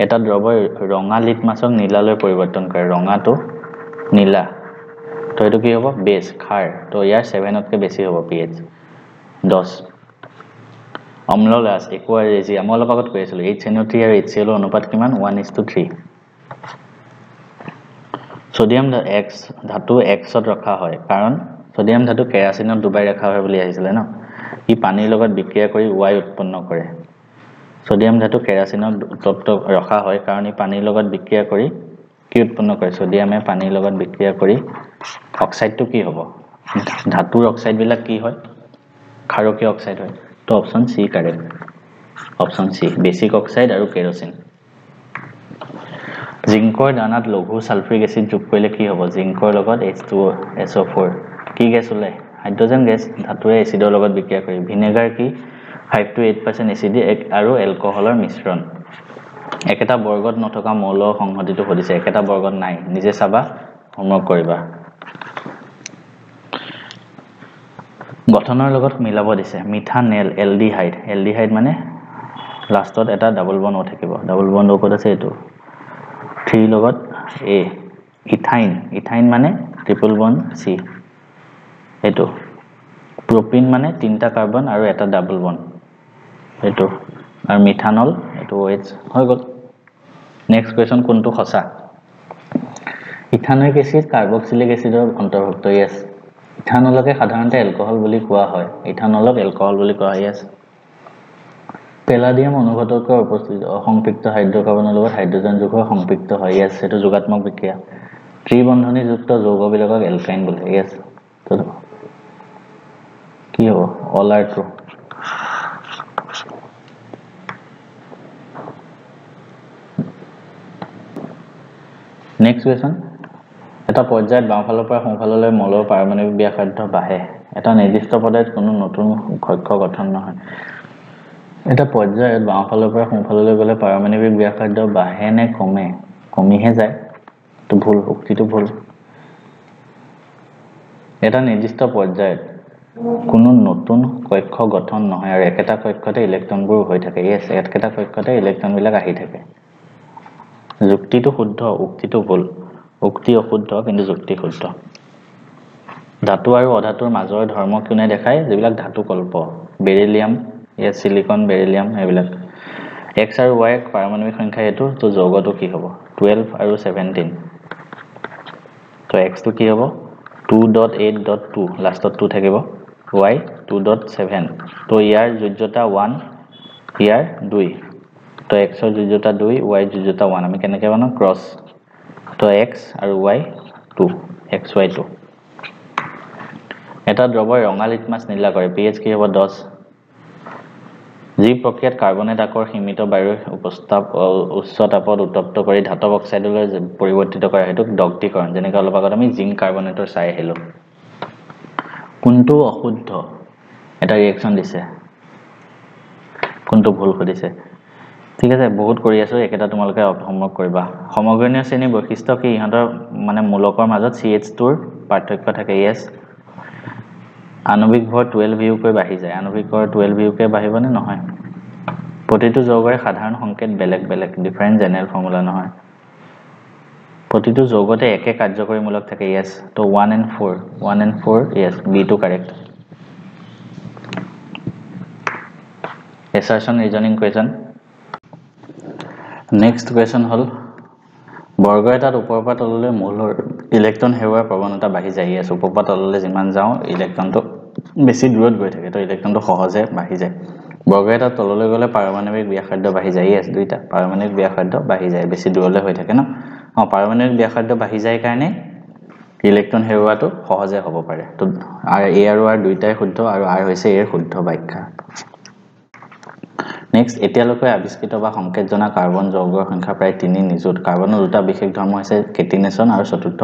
এটা দ্ৰৱৰ ৰঙা লিটমাছক নীলালৈ পৰিৱৰ্তন কৰে ৰঙাটো নীলা তো এটো কি হ'ব বেছ খাৰ তো ইয়াৰ 7 তকৈ বেছি হ'ব pH 10 অম্ললাস একুৱাৰেজি আমি অলপ আগত কৈ আছিলো HNO3 আৰু HCl অনুপাত কিমান 1:3 সোডিয়াম X ধাতু X ত ৰখা হয় কাৰণ সোডিয়াম ধাতু কেৰাচিনত দুবাই ৰখা হয় বুলি আহিছিলে ন ই পানীৰ লগত বিক্ৰিয়া কৰি Y উৎপন্ন কৰে সোডিয়াম ধাতু কেৰাচিনত উত্তপ্ত ৰখা হয় কাৰণ ই পানীৰ লগত বিক্ৰিয়া কৰি কি উৎপন্ন কৰে সোডিয়ামে পানীৰ লগত বিক্ৰিয়া কৰি অক্সাইডটো কি হ'ব ধাতুৰ অক্সাইড বিলাক কি হয় ক্ষাৰকীয় অক্সাইড হয় তো option C correct option C basic oxide আৰু কেৰোচিন জিংকৰ দানাত লঘু সালফ্ৰিক এসিড যোগ কৰিলে কি হ'ব জিংকৰ লগত H2SO4 কি গেছ ওলাই হাইড্ৰোজেন গেছ ধাতুৱে এসিডৰ লগত বিক্ৰিয়া কৰি ভিনেগাৰ কি 5 to 8% এসিডি আৰু এলকহলৰ মিশ্ৰণ একেটা বৰ্গত নথকা মৌল সংহতিটো হদিছে একেটা বৰ্গত নাই নিজে চাবা হোমৱৰ্ক কৰিবা গঠনৰ লগত মিলাব দিছে মিথানেল এলডিহাইড মানে লাষ্টত এটা ডাবল বন্ড থাকিব ডাবল বন্ড ওপৰত আছে এটো 3 লগত A ইথাইন মানে ট্ৰিপল বন্ড C এটো প্ৰপিন মানে তিনটা কাৰ্বন আৰু এটা ডাবল বন্ড এটো আৰু মিথানল এটো OH হৈ গল নেক্সট কোৱেশ্চন কোনটো খসা ইথানয়িক এসিড কাৰ্বক্সিলিক এসিডৰ অন্তৰ্ভুক্ত yes ইথানলকে সাধাৰণতে এলকহল বুলি কোৱা হয় ইথানলক এলকহল বুলি কোৱা হয় yes পেলাডিয়াম অনুঘটকৰ উপস্থিত অসংপৃক্ত হাইড্ৰকাৰ্বনৰ লগত হাইড্ৰোজেন যোগ হৈ সংপৃক্ত হয় yes এটো যোগাত্মক বিক্ৰিয়া ত্ৰিবন্ধনীযুক্ত যৌগবিলাকক এলকাইন বোলে yes তো কি হ'ব all are true next question এটা পৰ্যায়ত বাওঁফালৰ পৰা সোঁফাললৈ মলৰ পাৰমাণৱিক ব্যাসাৰ্ধ বাঢ়ে এটা নিৰ্দিষ্ট পদাৰ্থত কোনো নতুন কক্ষ গঠন নহয় এটা পৰ্যায়ত বাওঁফালৰ পৰা সোঁফাললৈ গলে পাৰমাণৱিক ব্যাসাৰ্ধ বাঢ়ে নে কমিহে যায় তো ভুল উক্তিটো ভুল এটা নিৰ্দিষ্ট পৰ্যায়ত কোনো নতুন কক্ষ গঠন নহয় আৰু একেটা কক্ষতে ইলেক্ট্ৰনবোৰ হৈ থাকে yes একেটা কক্ষতে ইলেক্ট্ৰনবিলাক আহি থাকে যুক্তিটো শুদ্ধ উক্তিটো ভুল উক্তি অশুদ্ধ কিন্তু যুক্তি শুদ্ধ ধাতু আৰু অধাতুৰ মাজৰ ধৰ্ম কোনে দেখায় যিবিলাক ধাতু কল্প বেৰিলিয়াম ইয়াত সিলিকন বেৰিলিয়াম এইবিলাক x আৰু y পাৰমাণৱিক সংখ্যা এটো তো যৌগটো কি হ'ব 12 আৰু 17 তো x টো কি হ'ব 2.8.2 লাষ্টত 2 থাকিব y 2.7 তো ইয়াৰ যোজ্যতা 1 ইয়াৰ 2 তো x ৰ যোজ্যতা 2 y ৰ যোজ্যতা 1 আমি কেনেকৈ বনাম ক্ৰস তো x আৰু y 2 xy2 এটা দ্ৰৱৰ ৰঙা লিটমাছ নীলা কৰে pH কি হ'ব 10 যি প্ৰক্ৰিয়াত কাৰ্বনেট আকৰ সীমিত বায়ুৰ উচ্চ তাপত উত্তপ্ত কৰি ধাতব অক্সাইডলৈ পৰিৱৰ্তিত কৰে হেতুক দগ্ধীকৰণ যেনেকৈ অলপ আগত আমি জিংক কাৰ্বনেটৰ চাই আহিলো কোনটো অশুদ্ধ এটা ৰিঅ্যাকশন দিছে কোনটো ভুল কৰিছে ঠিক আছে বহুত কৰি আছো একেটা তোমালোকে হোমৱৰ্ক কৰিবা সমগ্ৰণীয় শ্ৰেণীৰ বৈশিষ্ট্য কি ইহঁতৰ মানে মূলকৰ মাজত CH2 ৰ পাৰ্থক্য থাকে yes আণবিক ভৰ 12 ইউ কৈ বাঢ়ি যায় আণবিক ভৰ 12 ইউ কে বাঢ়িবনে নহয় প্ৰতিটো যৌগৰে সাধাৰণ সংকেত বেলেগ বেলেগ ডিফাৰেন্ট জেনেৰেল ফৰ্মুলা নহয় প্ৰতিটো যৌগতে একে কাৰ্যকৰীমূলক থাকে yes তো 1 and 4 yes b to correct assertion reasoning question next question হল বৰ্গ এটাত ওপৰৰ পৰা তললৈ মূলৰ ইলেক্ট্ৰন হেৰুৱাৰ প্ৰৱণতা বাঢ়ি যায় yes ওপৰৰ পৰা তললৈ যিমান যাও ইলেক্ট্ৰনটো বেছি দূৰত গৈ থাকে তো ইলেক্ট্ৰনটো সহজে বাঢ়ি যায় বৰ্গ এটাত তললৈ গলে পাৰমাণবিক ব্যাসাৰ্ধ বাঢ়ি যায় yes দুইটা পাৰমাণবিক ব্যাসাৰ্ধ বাঢ়ি যায় বেছি দূৰলৈ হৈ থাকে ন পাৰমাণবিক ব্যাসাৰ্ধ বাঢ়ি যায় কাৰণে ইলেক্ট্ৰন হেৰুৱাটো সহজে হ'ব পাৰে তো আৰ এ আৰু আৰ দুইটাই শুদ্ধ আৰু আৰ হৈছে এৰ শুদ্ধ ব্যাখ্যা নেক্সট এতিয়ালৈকে আৱিষ্কৃত বা সংকেত জনা কাৰ্বন যৌগৰ সংখ্যা প্ৰায় 3 নিযুত কাৰ্বনৰ দুটা বিশেষ ধৰ্ম হৈছে কেটিনেশন আৰু চতুৰ্থ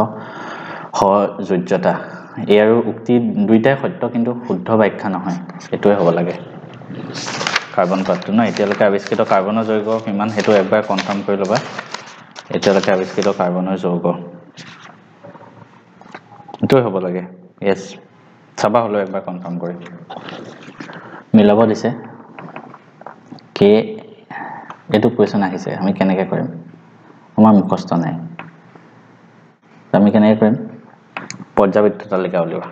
যোজ্যতা এই আৰু উক্তি দুইটাই সত্য কিন্তু শুদ্ধ ব্যাখ্যা নহয় এটোৱে হ'ব লাগে কাৰ্বন পাতটো ন এতিয়ালৈকে আৱিষ্কৃত কাৰ্বনৰ যৌগ কিমান হেতু একবাৰ কনফাৰ্ম কৰি লবা এতিয়ালৈকে আৱিষ্কৃত কাৰ্বনৰ যৌগ এটোৱে হ'ব লাগে yes চাবা হলো একবাৰ কনফাৰ্ম কৰি মিলাব দিছে কে এটো কোৱেশ্চন আহিছে আমি কেনেকৈ কৰিম আমাৰ মুখস্থ নাই আমি কেনেকৈ কৰিম পৰ্যাবৃত্ত তালিকা উলিওৱা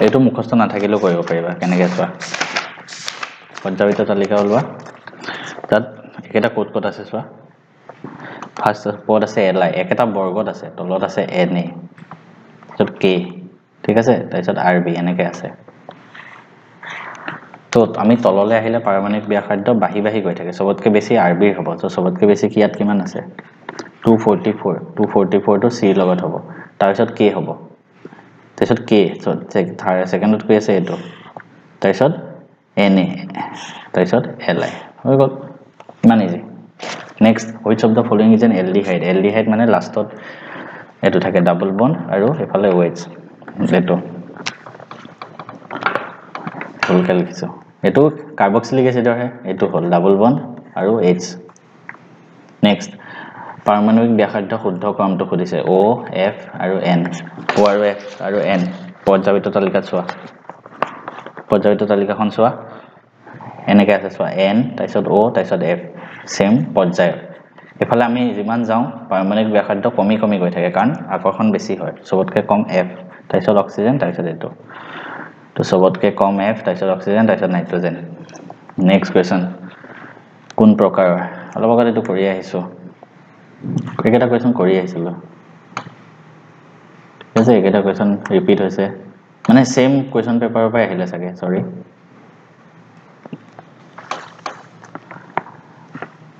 এটো মুখস্থ নাথাকিলেও কৰিব পাৰিবা কেনেকৈ চোৱা পৰ্যাবৃত্ত তালিকা উলিওৱা তাত একেটা কোড আছে চোৱা ফাৰ্স্ট পদ আছে li একেটা বৰ্গত আছে তলত আছে na তাৰপিছত k ঠিক আছে তাৰপিছত rb এনেকৈ আছে তো আমি তললৈ আহিলে পাৰমাণবিক ব্যাসাৰ্ধ বাঢ়ি বাঢ়ি গৈ থাকে সবতকৈ বেছি rb হ'ব তো সবতকৈ বেছি কিয়াত কিমান আছে 244 তো c লগত হ'ব তাৰপিছত k হ'ব তাৰপিছত k থাৰ্ড সেকেন্ডত কৈ আছে এটো তাৰপিছত na তাৰপিছত li হৈ গল ইমান easy next which of the following is an aldehyde aldehyde মানে লাষ্টত এটো থাকে ডাবল বন্ড আৰু এফালে OH এটো ফুলকে লিখিছো এটো কাৰ্বক্সিলিক এসিডৰ হে এটো হল ডাবল বন্ড আৰু H নেক্সট পাৰমাণবিক ব্যাসাৰ্ধ শুদ্ধ ক্ৰমটো খুদিছে O F আৰু N O আৰু F আৰু N পৰ্যাবৃত্ত তালিকা চোৱা পৰ্যাবৃত্ত তালিকাখন চোৱা এনেকৈ আছে চোৱা N তাৰপিছত O তাৰপিছত F সেম পৰ্যায় এফালে আমি যিমান যাও পাৰমাণবিক ব্যাসাৰ্ধ কমি কমি গৈ থাকে কাৰণ আকৰ্ষণ বেছি হয় সবতকৈ কম F তাৰপিছত অক্সিজেন তাৰপিছত এটো তো সবতকৈ কম F তাৰপিছত অক্সিজেন তাৰপিছত নাইট্ৰজেন নেক্সট কোৱেশ্চন কোন প্ৰকাৰ অলপ আগত এটো কৰি আহিছো একেটা কোৱেশ্চন কৰি আহিছিল আছে একেটা কোৱেশ্চন ৰিপিট হৈছে মানে সেম কোৱেশ্চন পেপাৰৰ পৰা আহিলে চাগে সৰি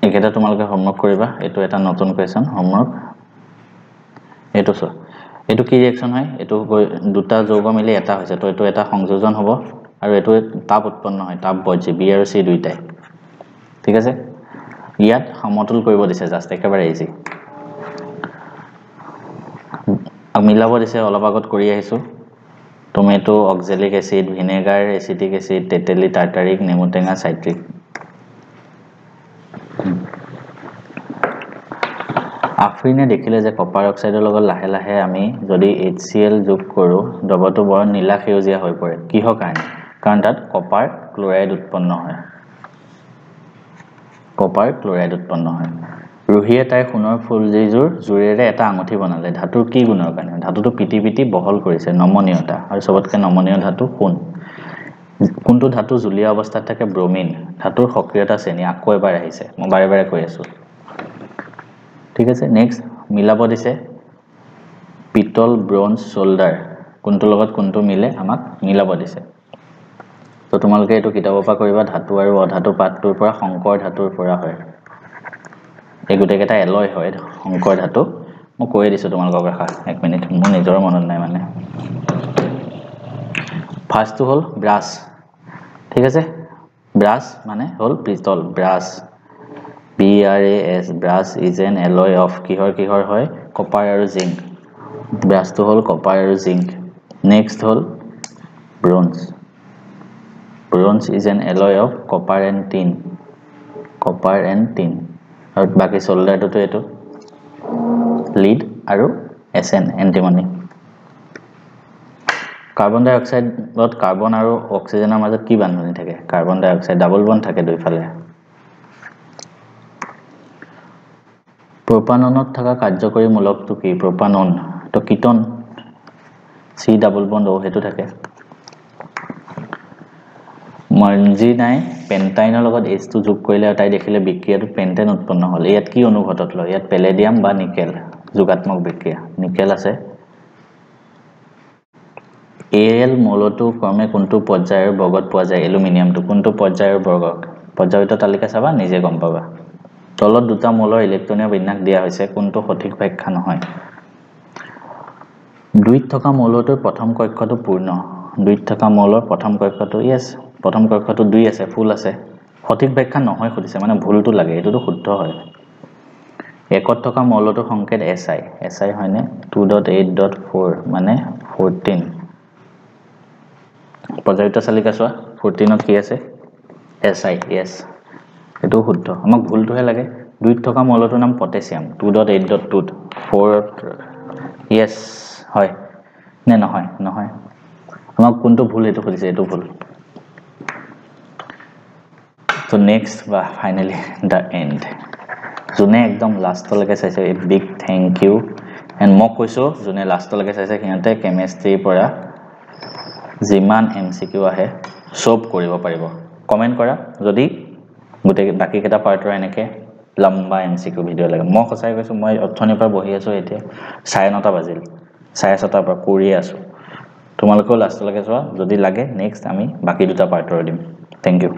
একেটা তোমালোকে হোমৱৰ্ক কৰিবা এটো এটা নতুন কোৱেশ্চন হোমৱৰ্ক এটো চোৱা এটো কি ৰিঅ্যাকশন হয় এটো দুটা যৌগ মিলি এটা হৈছে তো এটো এটা সংযোজন হ'ব আৰু এটো তাপ উৎপন্ন হয় তাপ বৰ্জি বি আৰু সি দুইটাই ঠিক আছে ইয়াত সমতুল কৰিব দিছে জাস্ট একেবাৰে ইজি মিলাব দিছে অলপ আগত কৰি আহিছো tomato oxalic acid vinegar acetic acid তেতেলি টাৰ্টাৰিক নেমুটেঙা সাইট্ৰিক আফৰিনে দেখিলে যে কপাৰ অক্সাইডৰ লগত লাহে লাহে আমি যদি HCl যোগ কৰো দ্ৰৱটো বৰ নীলা সেউজীয়া হৈ পৰে কিহৰ কাৰণে কাৰণ তাত কপাৰ ক্লোৰাইড উৎপন্ন হয় ৰুহিয়ে তাই সোণৰ ফুলজিজুৰ জুৰেৰে এটা আঙুঠি বনালে ধাতুৰ কি গুণৰ কাৰণে ধাতুটো পিটি পিটি বহল কৰিছে নমনীয়তা আৰু সবতকৈ নমনীয় ধাতু সোণ কোনটো ধাতু জুলীয়া অৱস্থাত থাকে ব্ৰোমিন ধাতুৰ সক্ৰিয়তা শ্ৰেণী আকৌ এবাৰ আহিছে মই বাৰে বাৰে কৈ আছো ঠিক আছে নেক্সট মিলাব দিছে পিতল ব্ৰঞ্জ শোল্ডাৰ কোনটো লগত কোনটো মিলে আমাক মিলাব দিছে তো তোমালোকে এটো কিতাবৰ পৰা কৰিবা ধাতু আৰু অধাতু পাতটোৰ পৰা সংকৰ ধাতুৰ পৰা হয় এই গুটেকেটা এলয় হয় সংকৰ ধাতু মই কৈ দিছো তোমালোকক ৰাখা 1 মিনিট মোৰ নিজৰ মনত নাই মানে ফাৰ্স্ট হল ব্ৰাছ ঠিক আছে ব্ৰাছ মানে হল পিতল brush BRAS brass is an alloy of কিহৰ হয় কপাৰ আৰু জিংক ব্ৰাছ তো হল কপাৰ আৰু zinc next hall bronze Bronze is an alloy of copper and tin. Copper and tin. আৰু বাকি solder তো এটো lead আৰু SN antimony. কাৰ্বন ডাই অক্সাইডত কাৰ্বন আৰু অক্সিজেনৰ মাজত কি বান্ধনি থাকে কাৰ্বন ডাই অক্সাইড ডাবল বন্ড থাকে দুইফালে প্ৰপাননত থকা কাৰ্যকৰী মূলকটো কি প্ৰপানন তো ketone C double bond O হেতু থাকে মঞ্জি নাই পেন্টাইনৰ লগত H2 যোগ কৰিলে তাই দেখিলে বিক্ৰিয়াটো পেন্টেন উৎপন্ন হ'ল ইয়াত কি অনুঘটক লয় ইয়াত পেলেডিয়াম বা নিকেল যোগাত্মক বিক্ৰিয়া নিকেল আছে Al মৌলটো ক্ৰমে কোনটো পৰ্যায়ৰ বৰ্গত পোৱা যায় এলুমিনিয়ামটো কোনটো পৰ্যায়ৰ বৰ্গত পৰ্যায়িত তালিকা চাবা নিজে গম পাবা তলত দুটা মৌলৰ ইলেক্ট্ৰনীয় বিন্যাস দিয়া হৈছে কোনটো সঠিক ব্যাখ্যা নহয় দুইত থকা মৌলটোৰ প্ৰথম কক্ষটো পূৰ্ণ দুইত থকা মৌলৰ প্ৰথম কক্ষটো ইয়েস প্ৰথম কক্ষটো 2 আছে ফুল আছে সঠিক ব্যাখ্যা নহয় খুদিছে মানে ভুলটো লাগে এটোটো শুদ্ধ হয় একত থকা মৌলটোৰ সংকেত SI হয়নে 2.8.4 মানে 14 পৰ্যায়িত তালিকা চোৱা 14ত কি আছে SI yes এটো শুদ্ধ আমাক ভুলটোহে লাগে দুইত থকা মৌলটোৰ নাম পটাছিয়াম 2.8.2 4 yes হয় নে নহয় নহয় আমাক কোনটো ভুল এটো খুদিছে এটো ভুল So next finally the end জুনে একদম লাস্ট লৈকে চাইছে a big thank you and মই কৈছো জুনে লাস্ট লৈকে চাইছে কিনতে কেমিষ্ট্ৰি পৰা জিমান MCQ আহে সব কৰিব পাৰিব কমেন্ট কৰা যদি গুটে বাকি কেটা পাৰ্টৰ এনেকে লম্বা MCQ ভিডিও লাগে মই সচাই কৈছো মই অথনিৰ পৰা বহি আছো এতিয়া 9:30 বাজিল 6:30 পৰা কৰি আছো তোমালোকেও লাস্ট লৈকে চোৱা যদি লাগে নেক্সট আমি বাকি দুটা পাৰ্টৰ দিম থ্যাংক ইউ